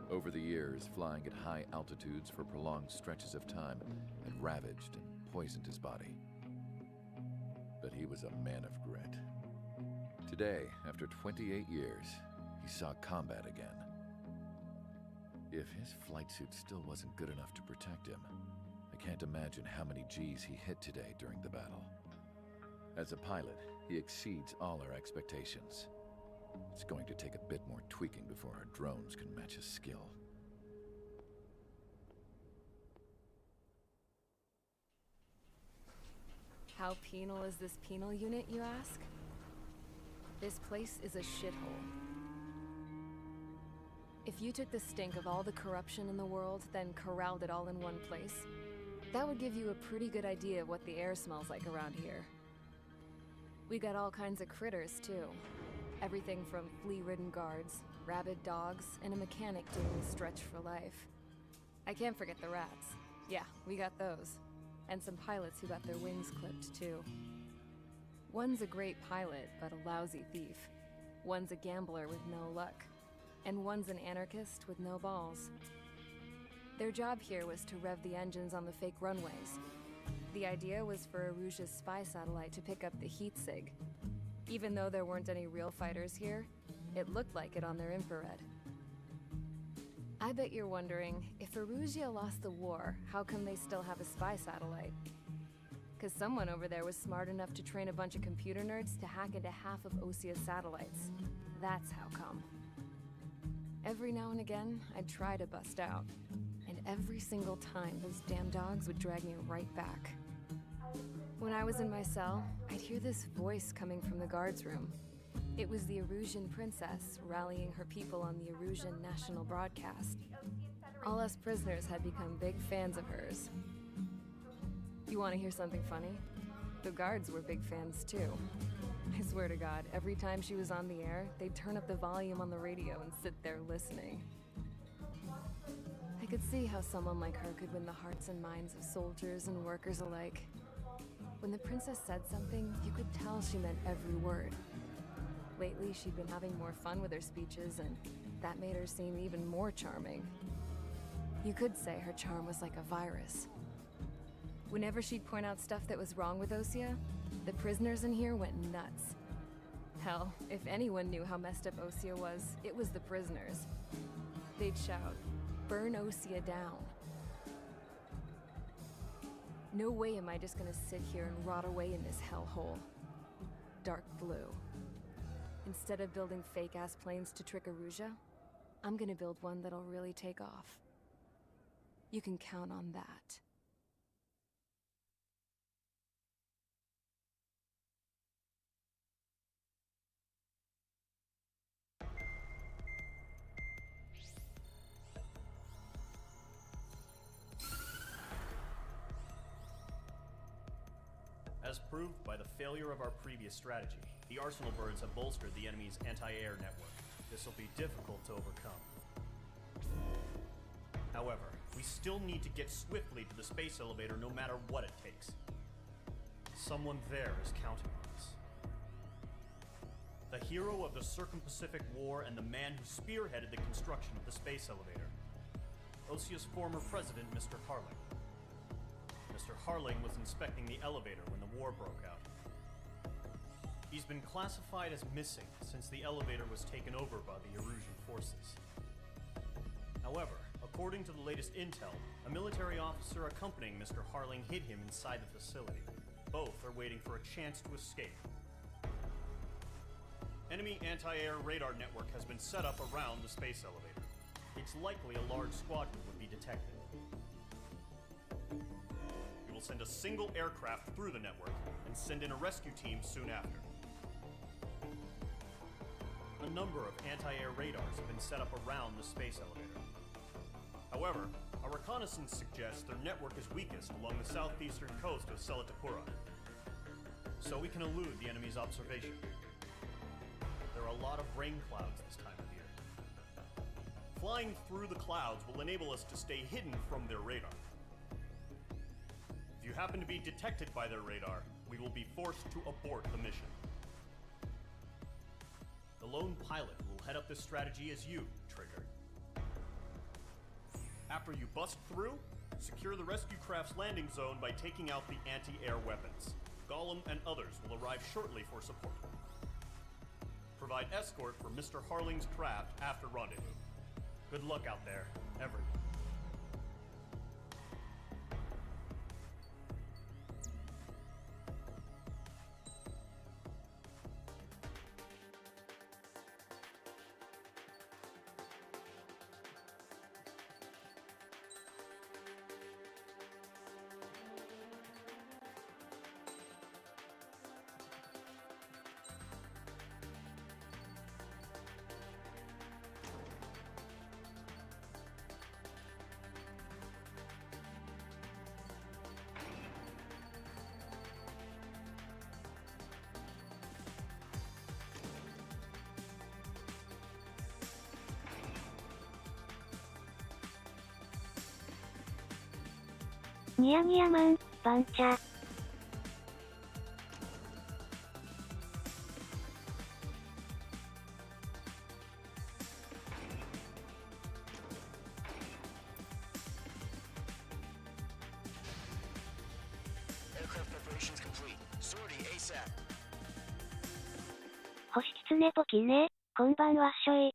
Over the years, flying at high altitudes for prolonged stretches of time had ravaged and poisoned his body. But he was a man of grit. Today, after 28 years, he saw combat again. If his flight suit still wasn't good enough to protect him, I can't imagine how many Gs he hit today during the battle. As a pilot, he exceeds all our expectations. It's going to take a bit more tweaking before our drones can match his skill. How penal is this penal unit, you ask? This place is a shithole. If you took the stink of all the corruption in the world, then corralled it all in one place, that would give you a pretty good idea of what the air smells like around here. We got all kinds of critters, too. Everything from flea-ridden guards, rabid dogs, and a mechanic doing the stretch for life. I can't forget the rats. Yeah, we got those. And some pilots who got their wings clipped, too. One's a great pilot, but a lousy thief. One's a gambler with no luck. And one's an anarchist with no balls. Their job here was to rev the engines on the fake runways. The idea was for Aruja's spy satellite to pick up the heat sig. Even though there weren't any real fighters here, it looked like it on their infrared. I bet you're wondering, if Aruja lost the war, how come they still have a spy satellite? 'Cause someone over there was smart enough to train a bunch of computer nerds to hack into half of Osia's satellites. That's how come. Every now and again, I'd try to bust out. And every single time, those damn dogs would drag me right back. When I was in my cell, I'd hear this voice coming from the guards room. It was the Erusian princess rallying her people on the Erusian national broadcast. All us prisoners had become big fans of hers. You want to hear something funny? The guards were big fans too. I swear to God, every time she was on the air, they'd turn up the volume on the radio and sit there listening. I could see how someone like her could win the hearts and minds of soldiers and workers alike. When the princess said something, you could tell she meant every word. Lately, she'd been having more fun with her speeches, and that made her seem even more charming. You could say her charm was like a virus. Whenever she'd point out stuff that was wrong with Osia, the prisoners in here went nuts. Hell, if anyone knew how messed up Osia was, it was the prisoners. They'd shout, "Burn Osia down." No way am I just gonna sit here and rot away in this hellhole. Dark blue. Instead of building fake-ass planes to trick Aruja, I'm gonna build one that'll really take off. You can count on that. As proved by the failure of our previous strategy, the Arsenal birds have bolstered the enemy's anti-air network. This will be difficult to overcome. However, we still need to get swiftly to the space elevator no matter what it takes. Someone there is counting on us. The hero of the Circum-Pacific War and the man who spearheaded the construction of the space elevator. Osia's former president, Mr. Harling. Mr. Harling was inspecting the elevator when the war broke out. He's been classified as missing since the elevator was taken over by the Erusian forces. However, according to the latest intel, a military officer accompanying Mr. Harling hid him inside the facility. Both are waiting for a chance to escape. Enemy anti-air radar network has been set up around the space elevator. It's likely a large squadron would be detected. We will send a single aircraft through the network and send in a rescue team soon after. A number of anti-air radars have been set up around the space elevator. However, our reconnaissance suggests their network is weakest along the southeastern coast of Selatapura, so we can elude the enemy's observation. There are a lot of rain clouds this time of year. Flying through the clouds will enable us to stay hidden from their radar. If you happen to be detected by their radar, we will be forced to abort the mission. The lone pilot will head up this strategy as you, Trigger. After you bust through, secure the rescue craft's landing zone by taking out the anti-air weapons. Gollum and others will arrive shortly for support. Provide escort for Mr. Harling's craft after rendezvous. Good luck out there, everyone.ニヤニヤマン、バンチャ。Aircraft preparations complete. Sortie ASAP. 星狐ポキね、こんばんはっしょい。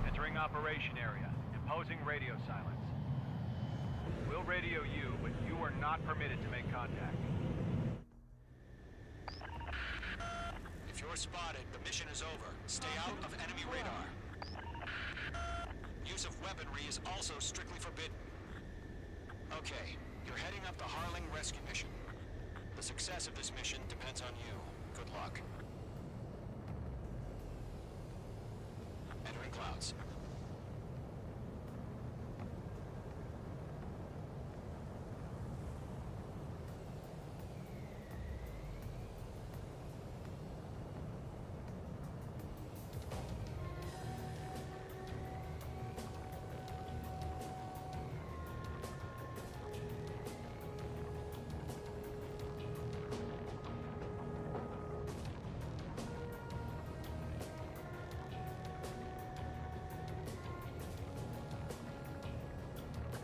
Entering operation area. Imposing radio silence. We'll radio you, but you are not permitted to make contact. If you're spotted, the mission is over. Stay out of enemy radar. Use of weaponry is also strictly forbidden. Okay, you're heading up the Harling rescue mission. The success of this mission depends on you. Good luck. Entering clouds.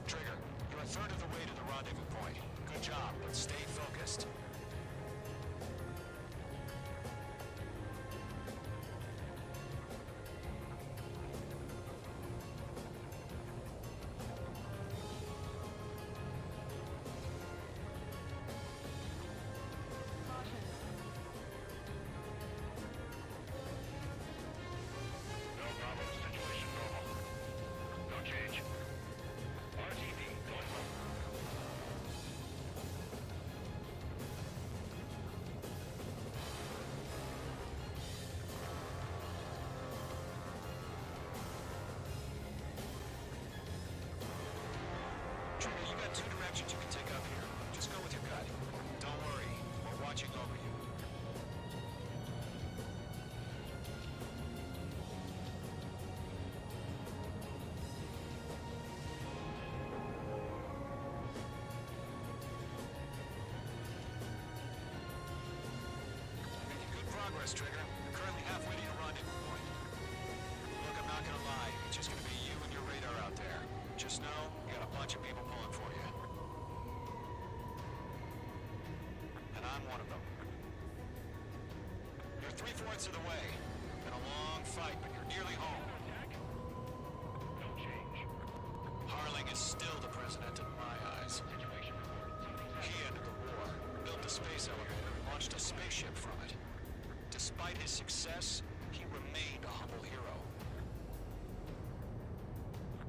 Trigger, you're a third of the way to the rendezvous point. Good job, but stay focused. No problem. Situation normal. No change. RTB going home. progress, Trigger. You're currently halfway to your rendezvous point. Look, I'm not gonna lie. It's just gonna be you and your radar out there. Just know, you got a bunch of people pulling for you. And I'm one of them. You're 3/4 of the way. Been a long fight, but you're nearly home. No change. Harling is still the president in my eyes. He ended the war, built a space elevator, and launched a spaceship from it. Despite his success, he remained a humble hero.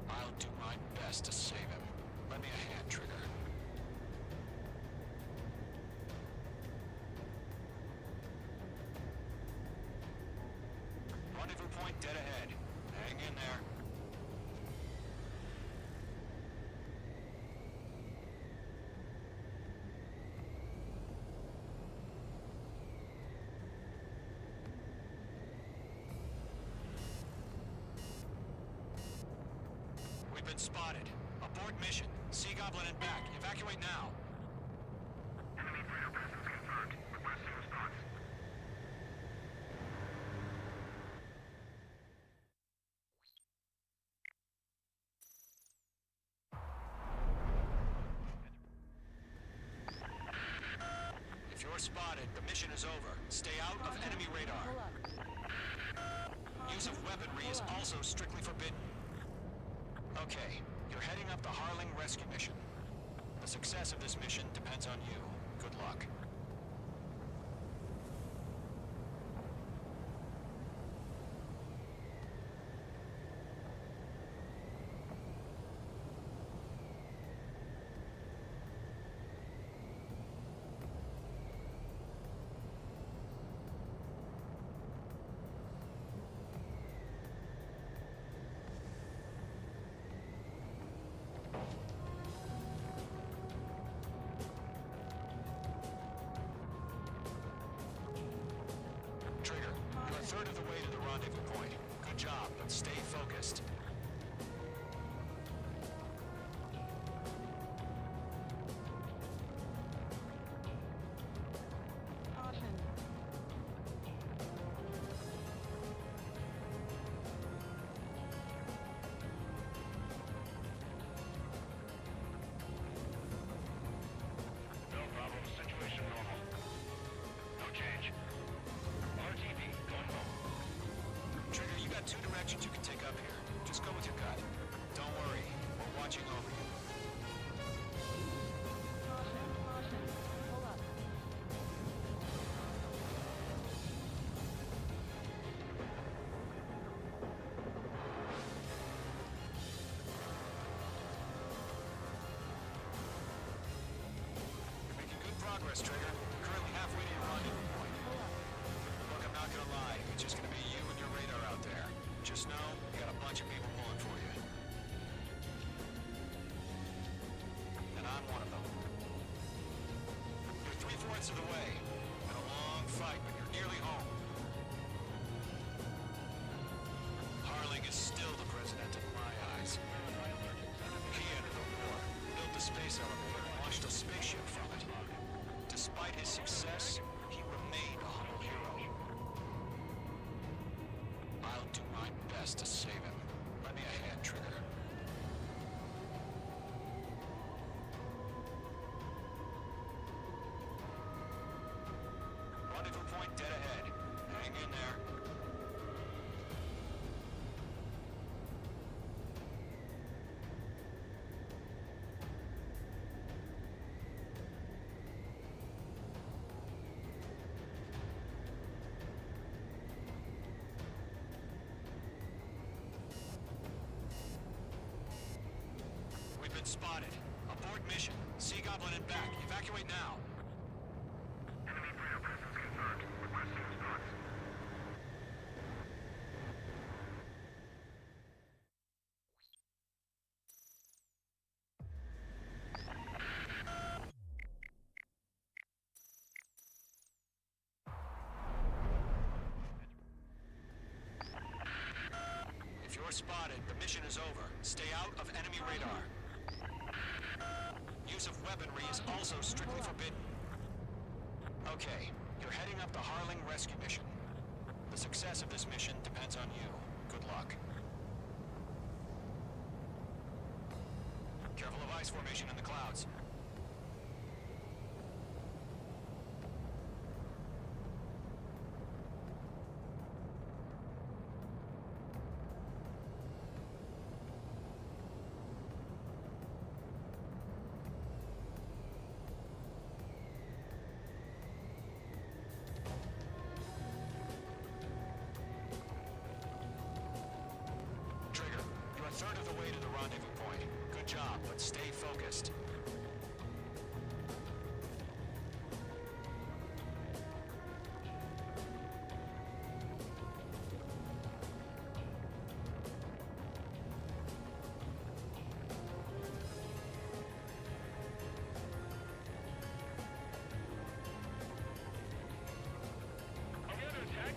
I'll do my best to save him. Lend me a hand, Trigger. Rendezvous point dead ahead. Hang in there. We've been spotted. Abort mission. Sea Goblin and back. Evacuate now. Enemy freighter presence confirmed. Requesting response. If you're spotted, the mission is over. Stay out of enemy radar. Use of weaponry is also strictly forbidden. Okay, you're heading up the Harling rescue mission. The success of this mission depends on you. Good luck. Trigger, you're a third of the way to the rendezvous point. Good job, but stay focused. No problem. Situation normal. No change. RTV, going home. Trigger, you got two directions you can take up here. Just go with your gut. Don't worry, we're watching over you. You're making good progress, Trigger. Currently halfway to your rendezvous point. Look, I'm not gonna lie. It's just gonna be you and your radar out there. Just know, you got a bunch of people pulling for you. And I'm one of them. You're 3/4 of the way. Been a long fight, but you're nearly home. Harling is still the president in my eyes. He ended the war, built a space elevator, and launched a spaceship from it. Despite his success, he remained a humble hero. I'll do my best to save him. Lend me a hand, Trigger. Rendezvous point dead ahead. Hang in there. We've been spotted. Abort mission. Sea Goblin and back. Evacuate now. Enemy freighter presence confirmed. Requesting response. If you're spotted, the mission is over. Stay out of enemy radar. Use of weaponry is also strictly forbidden. Okay, you're heading up the Harling rescue mission. The success of this mission depends on you. Good luck. Careful of ice formation in the clouds. Trigger, you're a third of the way to the rendezvous point. Good job, but stay focused. Are we under attack?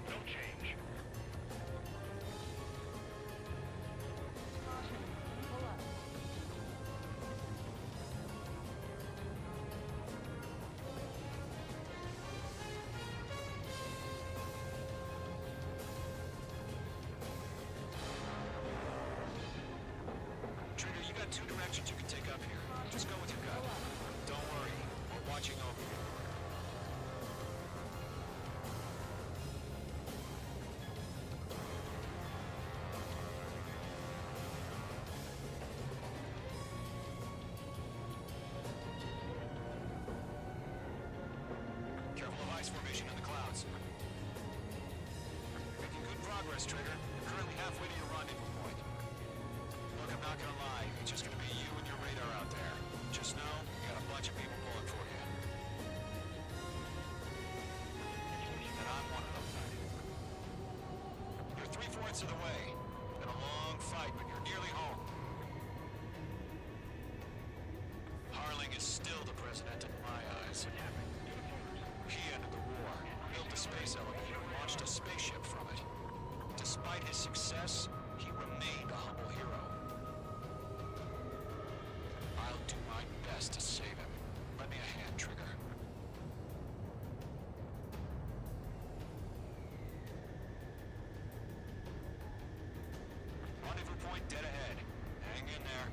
No change. Trigger, you got two directions you can take up here. Just go with your gut. Don't worry, we're watching over you. Careful of ice formation in the clouds. Making good progress, Trigger. You're currently halfway to your rendezvous point. Look, I'm not gonna lie. It's just gonna be you and your radar out there. Just know, you got a bunch of people pulling for you. And I'm one of them. You're 3/4 of the way. Been a long fight, but you're nearly home. Harling is still the president in my eyes. He ended the war, built a space elevator, and launched a spaceship from it. Despite his success, he remained a humble hero. I'll do my best to save him. Lend me a hand, Trigger. Rendezvous point dead ahead. Hang in there.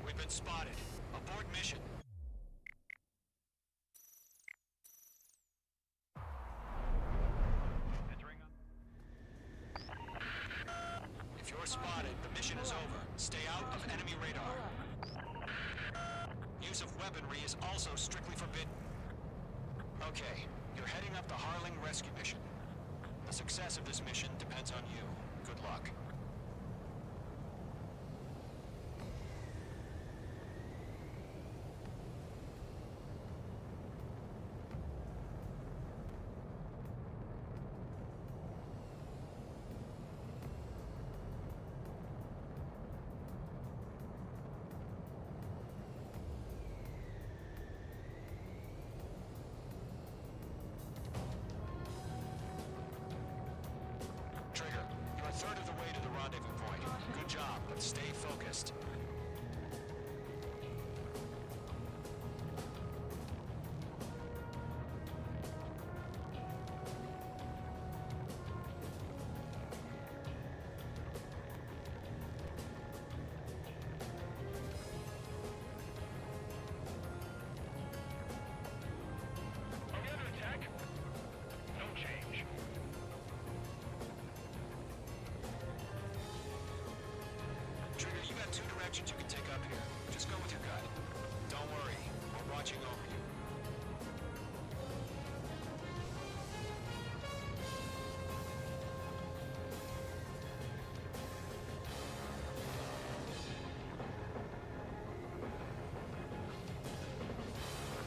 We've been spotted. Abort mission. If you're spotted, the mission is over. Stay out of enemy radar. Use of weaponry is also strictly forbidden. Okay, you're heading up the Harling rescue mission. The success of this mission depends on you. Good luck. Trigger, you're a third of the way to the rendezvous point. Good job, but stay focused. Are we under attack? No change. Trigger, you got two directions you can take up here. Just go with your gut. Don't worry, we're watching over you.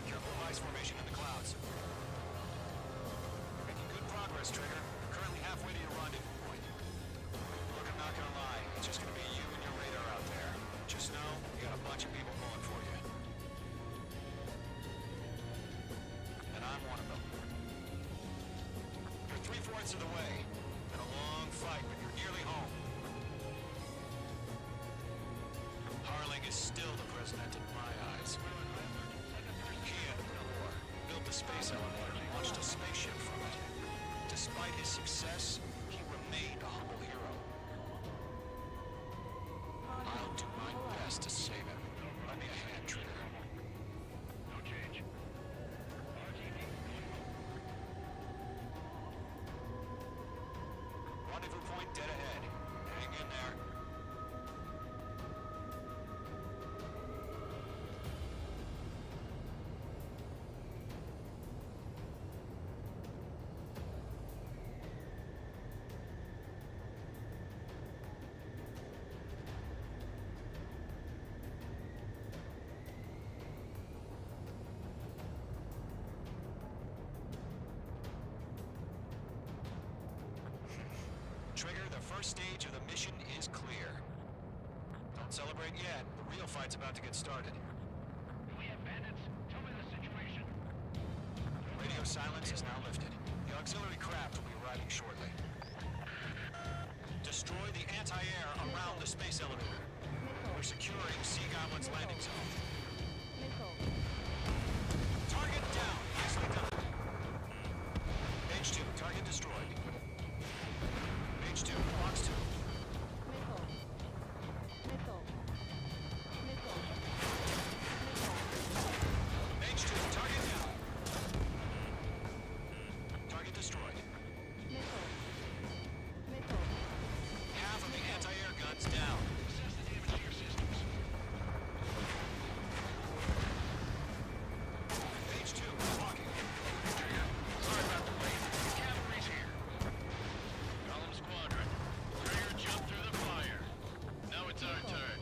Careful of ice formation in the clouds. Making good progress, Trigger. Currently halfway to your rendezvous point. Look, I'm not gonna lie. It's just gonna be you and your radar out there. Just know, you got a bunch of people pulling for you. And I'm one of them. You're 3/4 of the way. Been a long fight, but you're nearly home. Harling is still the president in my eyes. He entered the war, built the space elevator, and launched a spaceship from it. Despite his success, he remained a humble hero. I'll do my best to save him. Lend me a hand, Trigger. No change. Rendezvous point dead ahead. Hang in there. Trigger, the first stage of the mission is clear. Don't celebrate yet. The real fight's about to get started. Do we have bandits? Tell me the situation. Radio silence is now lifted. The auxiliary craft will be arriving shortly. Destroy the anti-air around the space elevator. We're securing Sea Goblin's landing zone. Target down. Nicely done. Page 2, target destroyed. Page 2, box 2. Page 2, target down. Target destroyed. Half of the anti-air guns down. Assess the damage to your systems. Page 2, walking. Trigger, sorry about the wait. Cavalry's here. Column Squadron. Trigger jumped through the fire. Now it's our turn.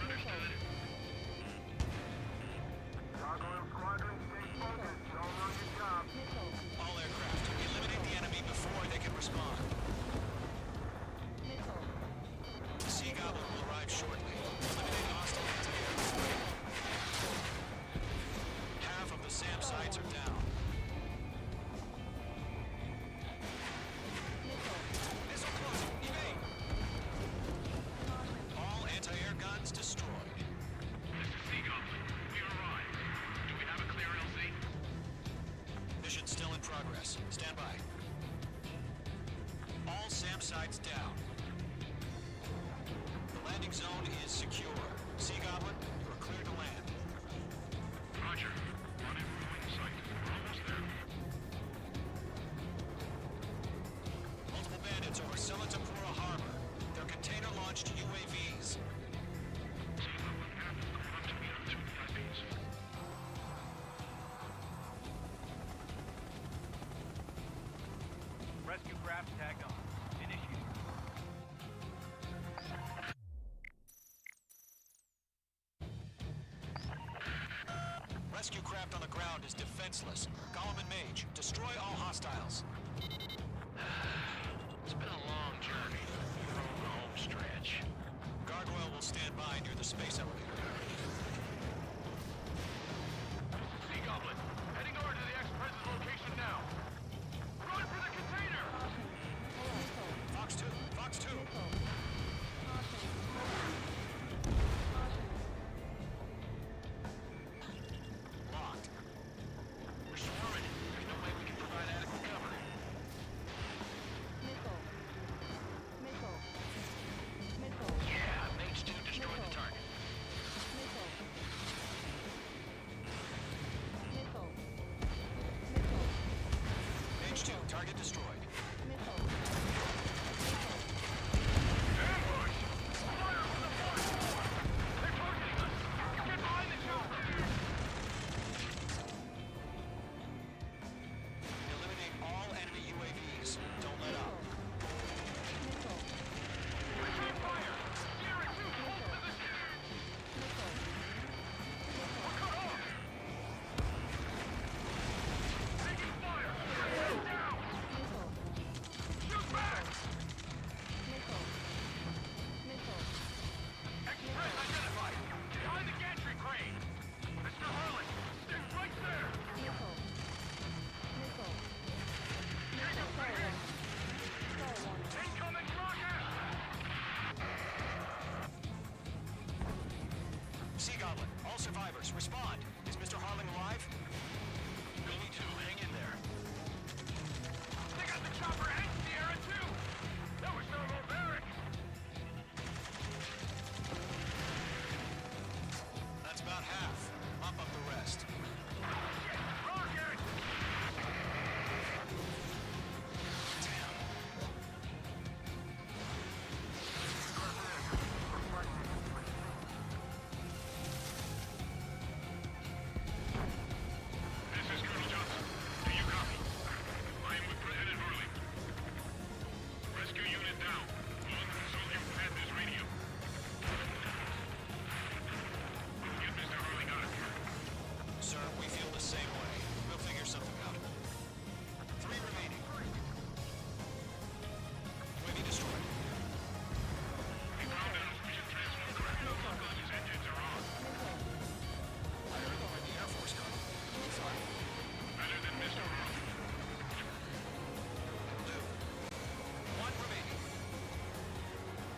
Understood. Gargoyle Squadron, stay focused. Y'all know your job. All aircraft, eliminate the enemy before they can respond. The Sea Goblin will arrive shortly. Eliminate hostile anti-air. Half of the SAM sites are down. Missile closing. Evade. All anti-air guns destroyed. This is Sea Goblin. We arrived. Do we have a clear LZ? Mission still in progress. Stand by. All SAM sites down. The landing zone is secure. Sea Goblin, you are clear to land. Roger. Rendezvous point in sight. We're almost there. Multiple bandits over Selatapura Harbor. They're container-launched UAVs. Sea Goblin, going up to meet our two VIPs. Rescue craft tagged on. Initiate. Rescue craft on the ground is defenseless. Gollum and Mage, destroy all hostiles. It's been a long journey. We're on the home stretch. Gargoyle will stand by near the space elevator. Sea Goblin, heading over to the ex-president's location now. Run for the container! Fox 2, Fox 2. Locked. We're swarming. There's no way we can provide adequate cover. Yeah, Mage 2 destroyed the target. Sea Goblin, all survivors, respond. Is Mr. Harling alive? Only 2, hang in there. They got the chopper and Sierra too! That was no more barracks! That's about half. Mop up the rest. Rocket! This is Colonel Johnson. Do you copy? I am with President Harling. Rescue unit down. Look, soldier pad this radio. Get Mr. Harling out of here. Sir, we feel the same way. We'll figure something out. 3 remaining. UAV destroyed. We found an efficient transfer craft. His engines are on. I heard you were in the Air Force, Colonel. You fine? Better than Mr. Harling. Will do. 1 remaining.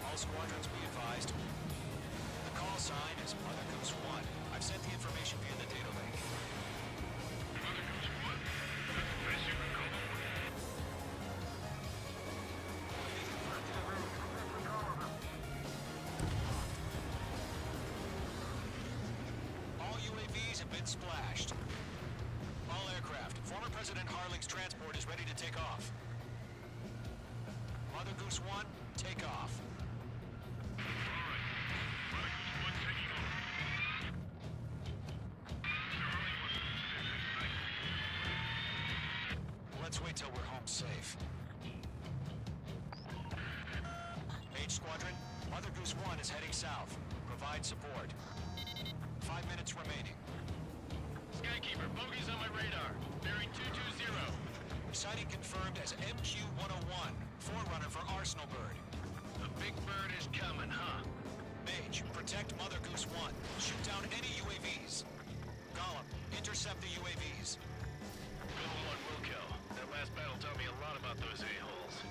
All squadrons be advised. The call sign is Mother Goose 1. I've sent the information via the data link. Mother Goose 1? That's the best you can call them. All UAVs have been splashed. All aircraft. Former President Harling's transport is ready to take off. Mother Goose 1, take off. Mother Goose 1 taking off. Mr. Harling wasn't there. Let's wait till we're home safe. Mage Squadron, Mother Goose 1 is heading south. Provide support. 5 minutes remaining. Skykeeper, bogeys on my radar. Bearing 220. Sighting confirmed as MQ-101, forerunner for Arsenal Bird. The big bird is coming, huh? Mage, protect Mother Goose 1. Shoot down any UAVs. Gollum, intercept the UAVs. Golem 1 will kill. That last battle taught me a lot about those a-holes.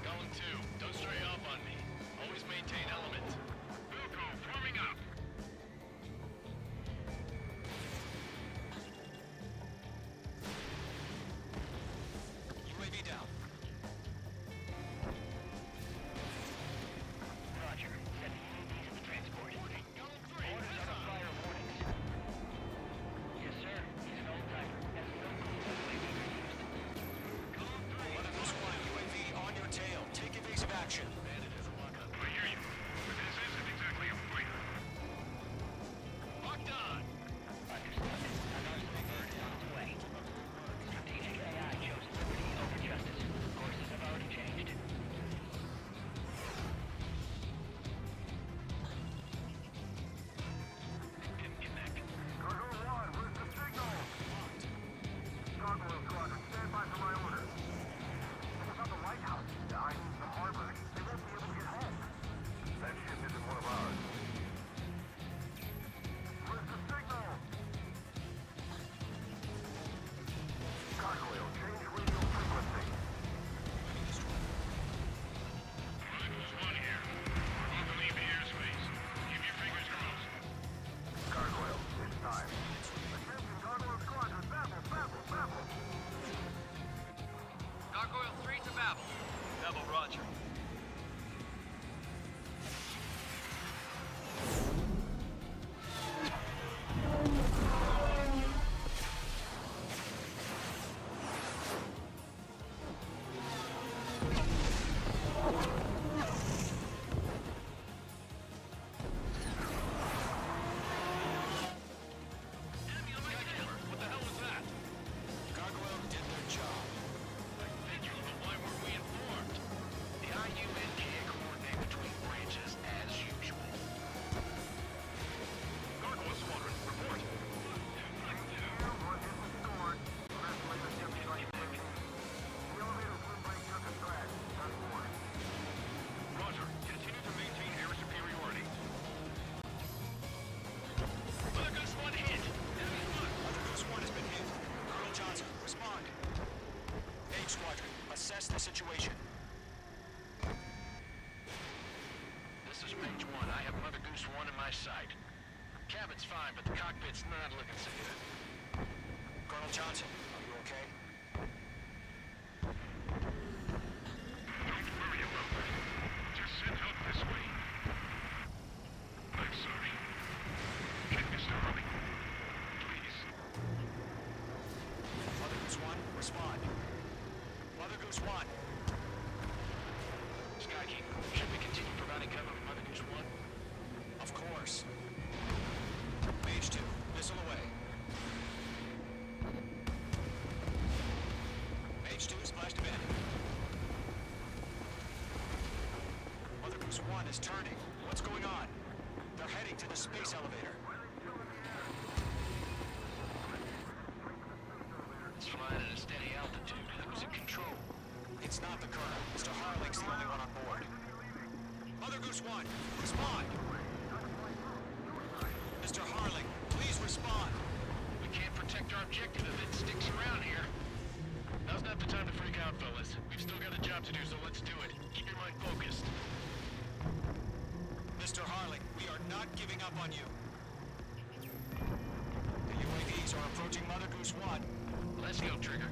Golem 2, don't stray off on me. Always maintain element. Wilco, forming up. UAV down. Roger. Set the UAVs in the transport. Golem 3, orders on fire warnings. Yes, sir. He's an old-timer. Has no clue what UAVs are used. Golem 3, Mother Goose 1, UAV on your tail. Take evasive action. Bandit has a lock-on. I hear you. But this isn't exactly a fighter. Locked on. Understood. An Arsenal Bird is on its way. Strategic AI chose liberty over justice. Courses have already changed. Didn't connect. Cargo 1, where's the signal? Cargo Squadron, stand by for my order. If it's not the White House, I mean the harbor, they won't be able to get home. That ship isn't one of ours. Where's the signal? Cargo, change radio frequency. Mother Goose 1 here. We're about to leave the airspace. Keep your fingers crossed. Gargoyle, it's time. Attention, Gargoyle Squadron, babble, babble, babble. Gargoyle 3 to Babel. Double Roger. What the hell was that? Gargoyle did their job. Thank you, but why weren't we informed? The IUN can't coordinate between branches as usual. Gargoyle Squadron, report. What is restored? Press laser ship strike position. The elevator swim brake took a crash. That's warning. Roger. Continue to maintain air superiority. Mother Goose 1 hit. Enemy spot. Mother Goose 1 has been hit. Colonel Johnson, respond. Mage Squadron, assess the situation. This is Mage 1. I have Mother Goose 1 in my sight. Captain. It's fine, but the cockpit's not looking so good. Colonel Johnson, are you okay? Don't worry about that. Just send help this way. I'm sorry. Get Mr. Harley. Please. Mother Goose 1, respond. Mother Goose 1. Sky King, should we continue providing cover for Mother Goose 1? Of course. Mage 2, missile away. Mage 2 splashed abandoned. Mother Goose 1 is turning. What's going on? They're heading to the space elevator. It's flying at a steady altitude. Who's in control? It's not the Colonel. Mr. Harling's the only one on board. Mother Goose 1, respond! Mr. Harling, please respond! We can't protect our objective if it sticks around here. Now's not the time to freak out, fellas. We've still got a job to do, so let's do it. Keep your mind focused. Mr. Harling, we are not giving up on you. The UAVs are approaching Mother Goose 1. Let's go, Trigger.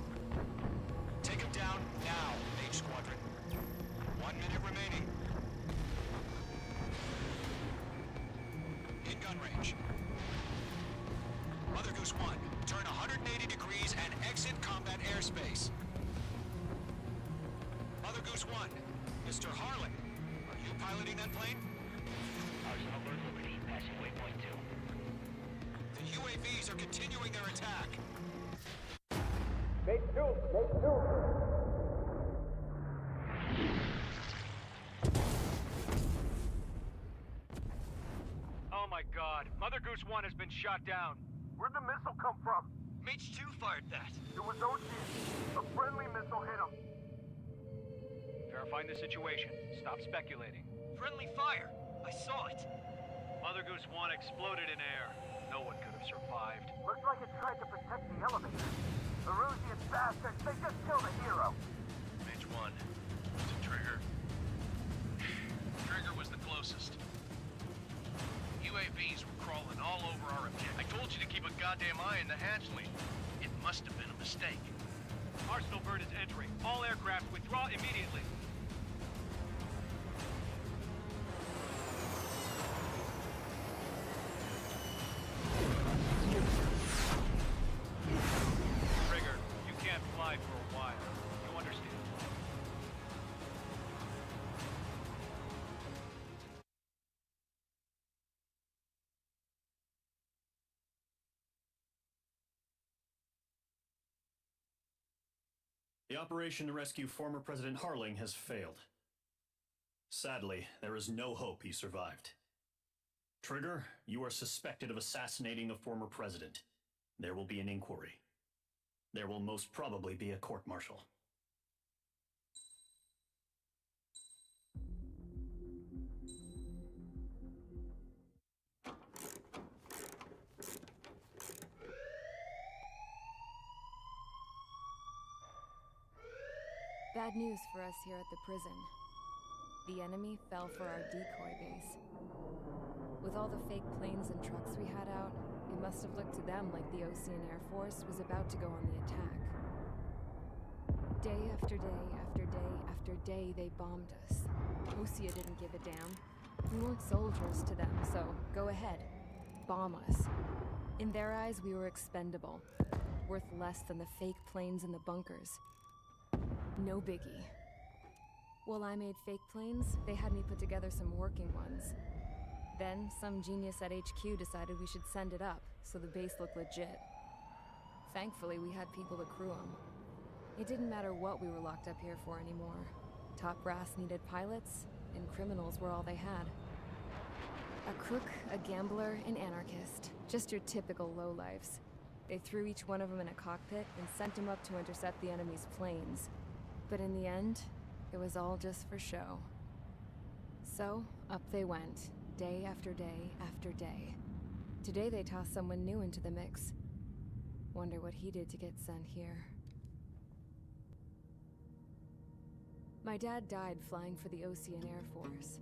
Take them down now, Mage Squadron. 1 minute remaining. In gun range. Mother Goose 1, turn 180 degrees and exit combat airspace. Mother Goose 1, Mr. Harling, are you piloting that plane? Songbird Liberty, passing waypoint 2. The UAVs are continuing their attack. Oh my god, Mother Goose 1 has been shot down. Where'd the missile come from? Mage 2 fired that. It was Ocean. A friendly missile hit him. Verifying the situation. Stop speculating. Friendly fire. I saw it. Mother Goose 1 exploded in air. No one could have survived. Looks like it tried to protect the elevator. The Rusian bastards, they just killed a hero. Mage 1. To Trigger. Trigger was the closest. UAVs were crawling all over our objective. I told you to keep a goddamn eye in the hatchling. It must have been a mistake. Arsenal bird is entering. All aircraft withdraw immediately. Trigger, you can't fly for a while. You understand? The operation to rescue former President Harling has failed. Sadly, there is no hope he survived. Trigger, you are suspected of assassinating a former president. There will be an inquiry. There will most probably be a court-martial. Bad news for us here at the prison. The enemy fell for our decoy base. With all the fake planes and trucks we had out, it must have looked to them like the Ocean Air Force was about to go on the attack. Day after day after day after day, they bombed us. Osea didn't give a damn. We weren't soldiers to them, so go ahead. Bomb us. In their eyes, we were expendable. Worth less than the fake planes in the bunkers. No biggie. While I made fake planes, they had me put together some working ones. Then, some genius at HQ decided we should send it up, so the base looked legit. Thankfully, we had people to crew them. It didn't matter what we were locked up here for anymore. Top brass needed pilots, and criminals were all they had. A crook, a gambler, an anarchist. Just your typical lowlifes. They threw each one of them in a cockpit and sent them up to intercept the enemy's planes. But in the end, it was all just for show. So, up they went, day after day after day. Today they tossed someone new into the mix. Wonder what he did to get sent here. My dad died flying for the Ocean Air Force.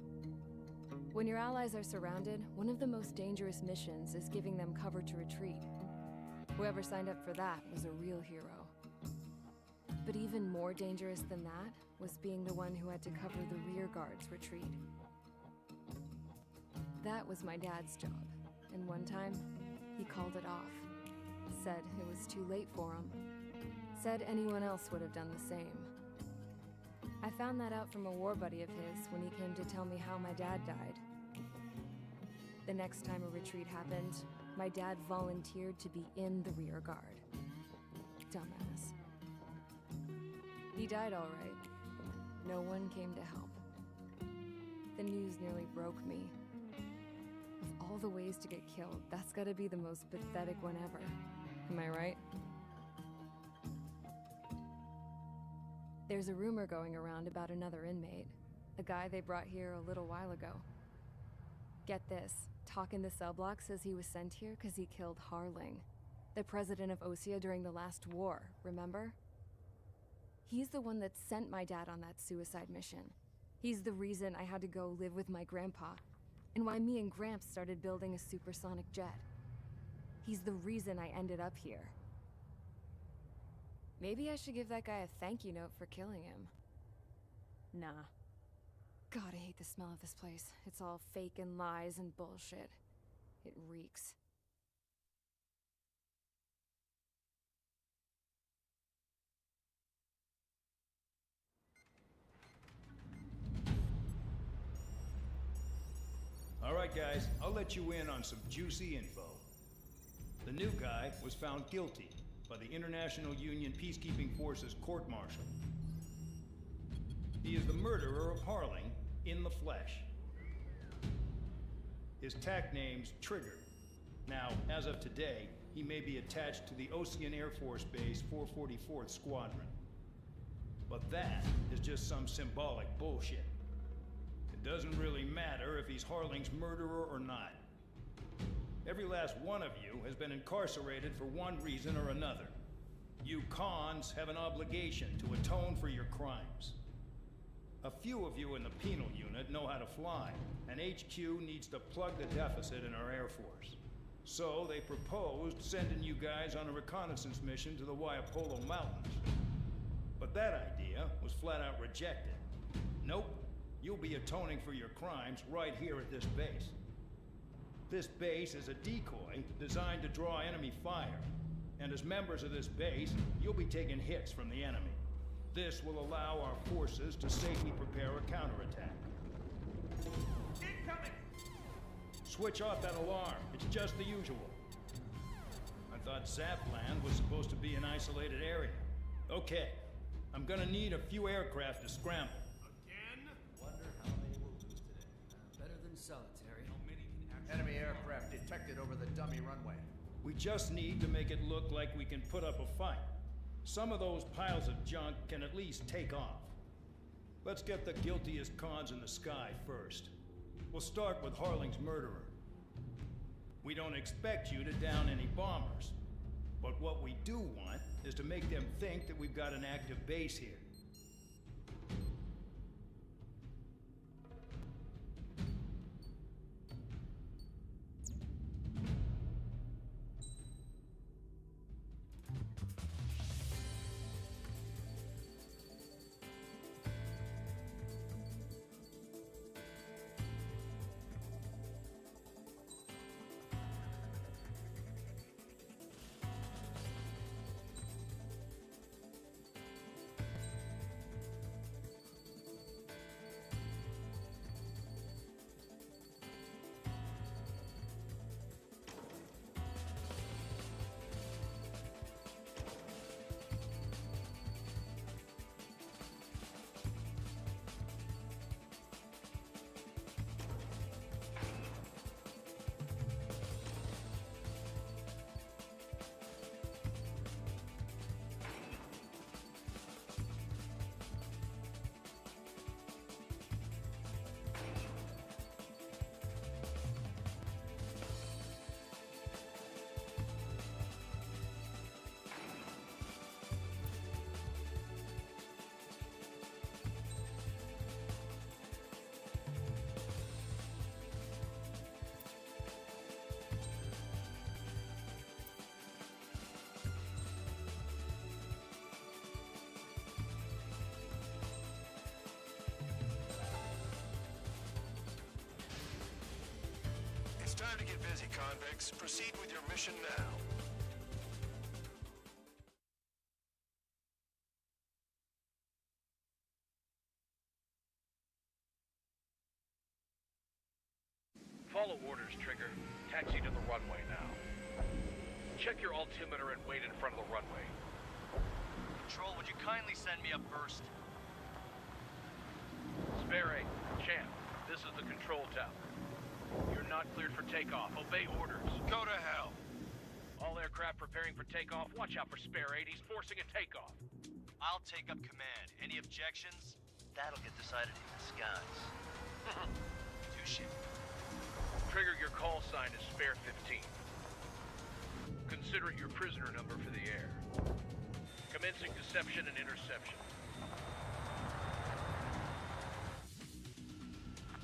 When your allies are surrounded, one of the most dangerous missions is giving them cover to retreat. Whoever signed up for that was a real hero. But even more dangerous than that was being the one who had to cover the rear guard's retreat. That was my dad's job, and one time, he called it off. Said it was too late for him. Said anyone else would have done the same. I found that out from a war buddy of his when he came to tell me how my dad died. The next time a retreat happened, my dad volunteered to be in the rear guard. Dumbass. He died all right. No one came to help. The news nearly broke me. Of all the ways to get killed, that's gotta be the most pathetic one ever. Am I right? There's a rumor going around about another inmate. A guy they brought here a little while ago. Get this, talk in the cell block says he was sent here because he killed Harling, the president of Osea during the last war, remember? He's the one that sent my dad on that suicide mission. He's the reason I had to go live with my grandpa, and why me and Gramps started building a supersonic jet. He's the reason I ended up here. Maybe I should give that guy a thank you note for killing him. Nah. God, I hate the smell of this place. It's all fake and lies and bullshit. It reeks. All right, guys, I'll let you in on some juicy info. The new guy was found guilty by the International Union Peacekeeping Forces court-martial. He is the murderer of Harling in the flesh. His tack name's Trigger. Now, as of today, he may be attached to the Ocean Air Force Base 444th Squadron. But that is just some symbolic bullshit. It doesn't really matter if he's Harling's murderer or not. Every last one of you has been incarcerated for one reason or another. You cons have an obligation to atone for your crimes. A few of you in the penal unit know how to fly, and HQ needs to plug the deficit in our Air Force. So they proposed sending you guys on a reconnaissance mission to the Waiapolo Mountains. But that idea was flat out rejected. Nope, you'll be atoning for your crimes right here at this base. This base is a decoy designed to draw enemy fire, and as members of this base, you'll be taking hits from the enemy. This will allow our forces to safely prepare a counterattack. Incoming! Switch off that alarm. It's just the usual. I thought Zapland was supposed to be an isolated area. Okay, I'm gonna need a few aircraft to scramble. Again? Wonder how many will lose today. Better than solitary. Enemy aircraft detected over the dummy runway. We just need to make it look like we can put up a fight. Some of those piles of junk can at least take off. Let's get the guiltiest cons in the sky first. We'll start with Harling's murderer. We don't expect you to down any bombers, but what we do want is to make them think that we've got an active base here. time to get busy, convicts. Proceed with your mission now. Follow orders, Trigger. Taxi to the runway now. Check your altimeter and wait in front of the runway. Control, would you kindly send me up first? Spare 8, Champ, this is the control tower. You're not cleared for takeoff. Obey orders. Go to hell. All aircraft preparing for takeoff. Watch out for Spare 8. He's forcing a takeoff. I'll take up command. Any objections? That'll get decided in the skies. Touche. Trigger, your call sign is Spare 15. Consider it your prisoner number for the air. Commencing deception and interception.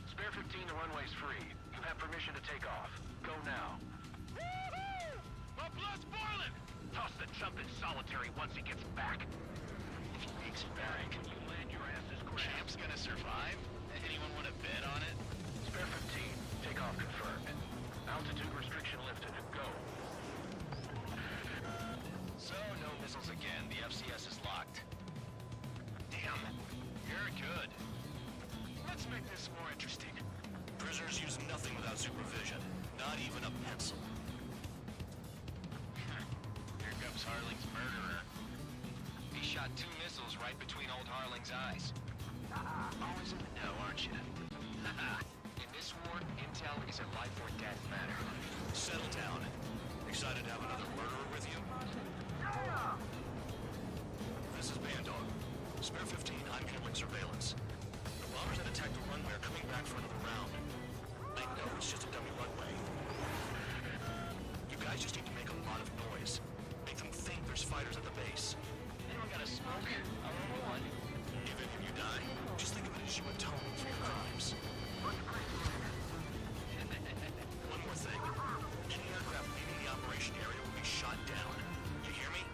Spare 15, the runway's free. You have permission to take off. Go now. Woohoo! My blood's boiling! Toss the chump in solitary once he gets back. If he makes it back, you land your asses grabbed. Champ's gonna survive? Anyone want to bet on it? Spare 15, takeoff confirmed. Altitude restriction lifted. Go. So, no missiles again. The FCS is locked. Damn. You're good. Let's make this more interesting. Prisoners use nothing without supervision. Not even a pencil. Here comes Harling's murderer. He shot 2 missiles right between old Harling's eyes. Always in the know, aren't you? In this war, intel is a life or death matter. Settle down. Excited to have another murderer with you? This is Bandog. Spare 15, I'm handling surveillance. The bombers that attacked the runway are coming back for another round. I know it's just a dummy runway. You guys just need to make a lot of noise. Make them think there's fighters at the base. Anyone got a smoke? I roll one. Even if you die, just think of it as you atone for your crimes. One more thing. Any aircraft leaving the operation area will be shot down. You hear me?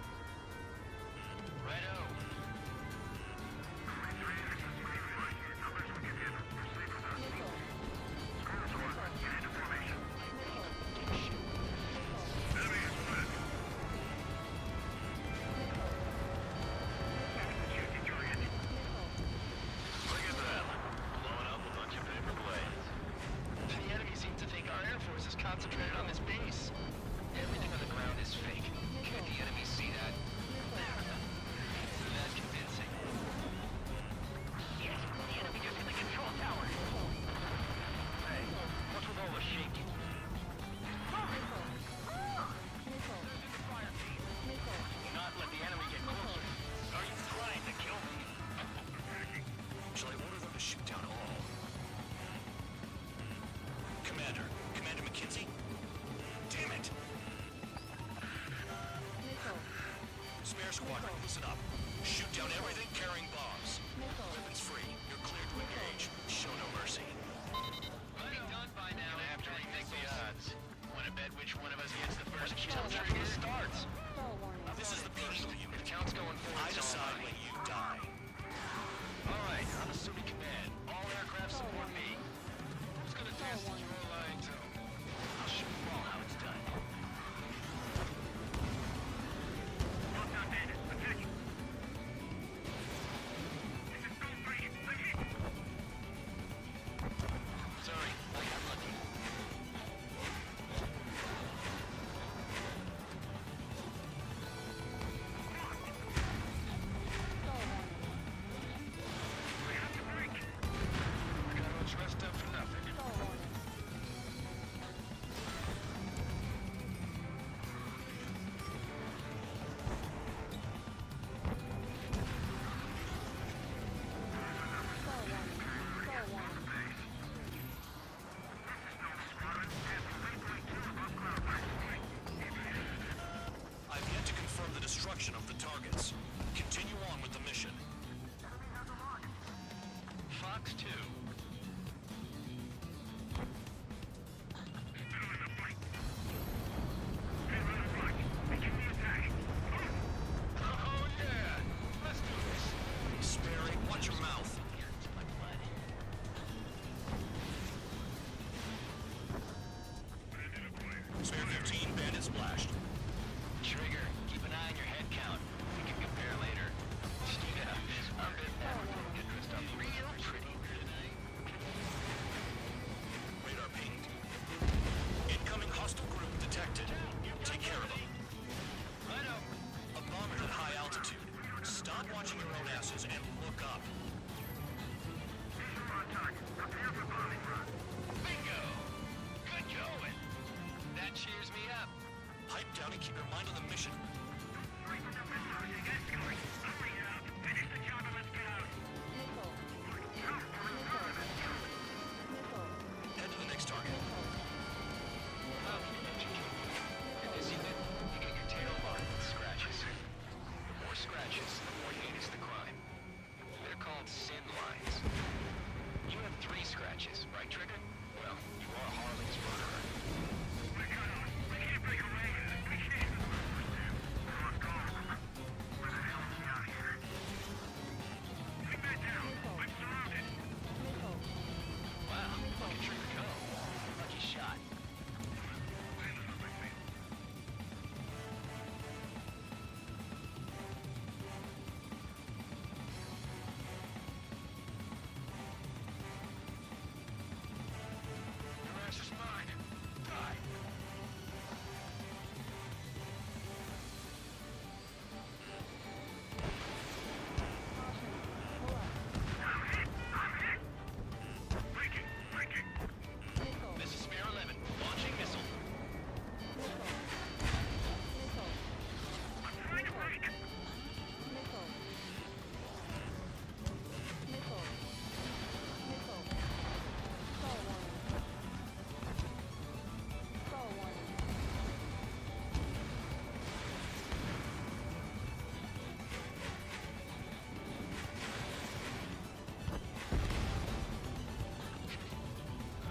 Righto. Look at that. Blowing up a bunch of paper planes. The enemy seems to think our Air Force is concentrated on this base. Everything on the ground is fake. Can't the enemy see that? That's convincing. Yes, the enemy just hit the control tower. Hey, what's with all the shaking? Not let the enemy get closer. Are you trying to kill me? Shall I order them to shoot down all? Commander McKenzie? Damn it! Spare squadron, listen up. Shoot down everything carrying bombs. Weapons free. You're cleared to engage. Show no mercy. We'll be done by now. Gonna have to remake the odds. Wanna bet which one of us gets the first kill trigger starts? This is the personal unit. The count's going forward. I decide when you die. Alright, I'm assuming command. All aircraft support me. Who's gonna dance to your line too? I'll show you all how it's done. Well done, Bandit. Attack! This is Gold 3. Legit! Sorry, I got lucky. splashed. Trigger, keep an eye on your head count. We can compare later. Yeah, I'm getting dressed up real pretty tonight. Radar pinged. Incoming hostile group detected. Take care of them. Righto. A bomber at high altitude. Stop watching your own asses and look up. Bingo! Good going. That cheers me up. Pipe down and keep your mind on the mission. Head to the next target. In this unit, you get your tail marked with scratches. The more scratches, the more heinous the crime. They're called sin lines. You have 3 scratches, right, Trigger? Well, you are Harley's murderer. Wow, look at Trigger go. Lucky shot. Your ass is mine. Die. This is Spear 11, launching missile.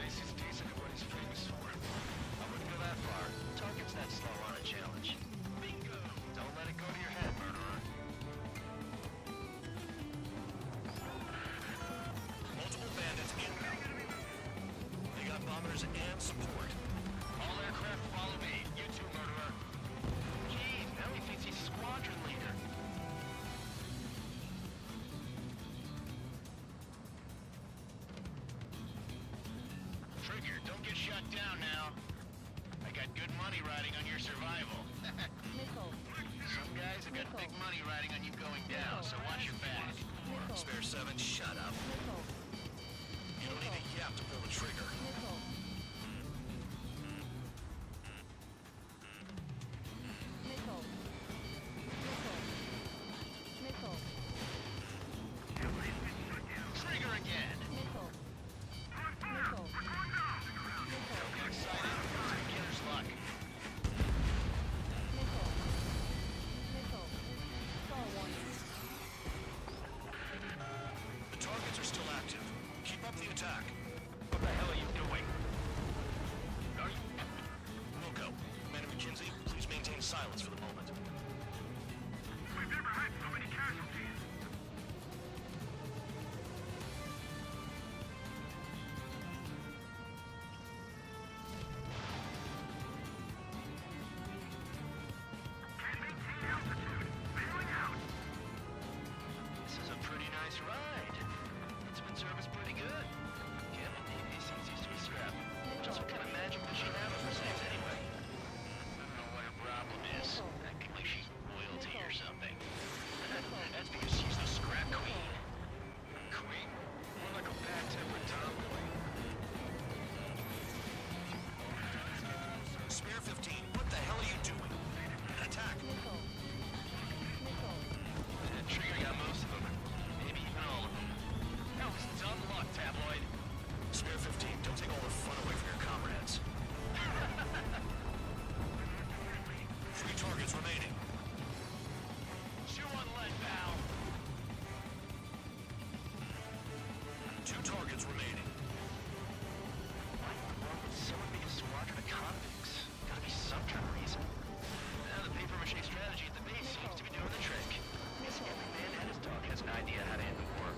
This is decent at what he's famous for. I wouldn't go that far. Target's that slow on a challenge. Bingo! Don't let it go to your head, murderer. Multiple bandits inbound. They got bombers and support. All aircraft follow me. You too, murderer. Jeez, now he thinks he's squadron leader. Trigger, don't get shut down now. I got good money riding on your survival. Some guys have got big money riding on you going down, so watch your back. Spare 7, shut up. You don't need a yap to pull the trigger. Trigger again. Don't get excited. It's beginner's luck. The targets are still active. Keep up the attack. What the hell are you doing? Are you... Wilco, Commander McKenzie, please maintain silence for the moment. We've never had so many casualties. Can't maintain altitude. Bailing out. This is a pretty nice ride. It's been serviced pretty good. Can't believe these things used to be scrap. Just what kind of magic does she have with her things anyway? I don't know what her problem is. Acting like she's royalty or something. That's because she's the scrap queen. Queen? More like a bad-tempered tomboy. Spare 15, what the hell are you doing? Attack! Trigger got most of them. Maybe even all of them. That was dumb luck, Tabloid. Spare 15, don't take all the fun away from your comrades. 3 targets remaining. Chew on lead, pal. 2 targets remaining. Why in the world would someone make a squadron of convicts? Gotta be some kind of reason. Now the paper-mache strategy at the base seems to be doing the trick. Guess every man and his dog has an idea how to end the war.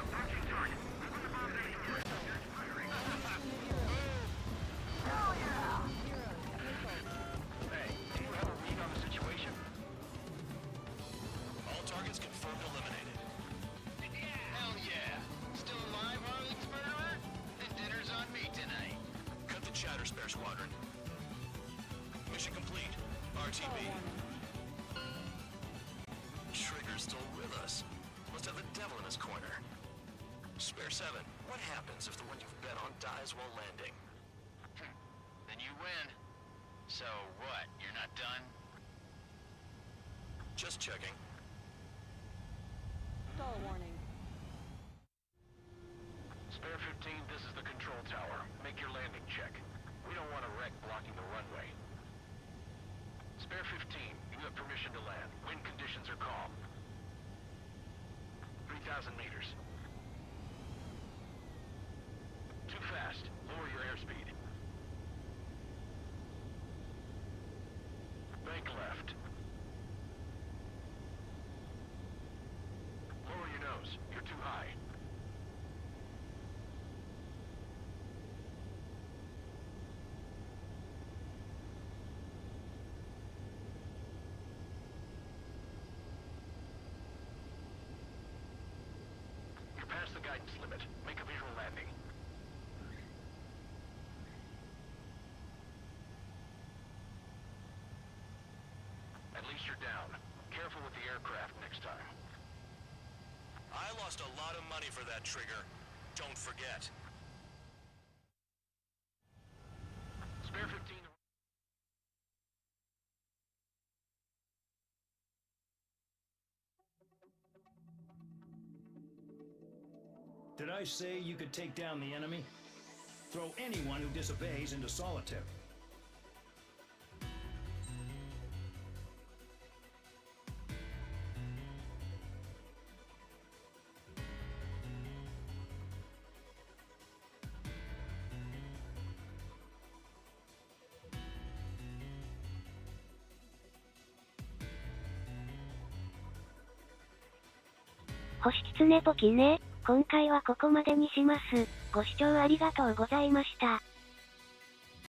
Approaching target. Open the bomb anywhere. Hell yeah! RTB. Trigger's still with us. Must have the devil in his corner. Spare 7, what happens if the one you've bet on dies while landing? Then you win. So what, you're not done? Just checking. Stall warning. Spare 15, this is the control tower. Make your landing check. We don't want a wreck blocking the runway. Spare 15, you have permission to land. Wind conditions are calm. 3,000 meters. Too fast. Lower your airspeed. Bank left. Lower your nose. You're too high. You're past the guidance limit. Make a visual landing. At least you're down. Careful with the aircraft next time. I lost a lot of money for that trigger. Don't forget. Spare 15. Did I say you could take down the enemy? Throw anyone who disobeys into solitary.星狐ポキね。今回はここまでにします。ご視聴ありがとうございました。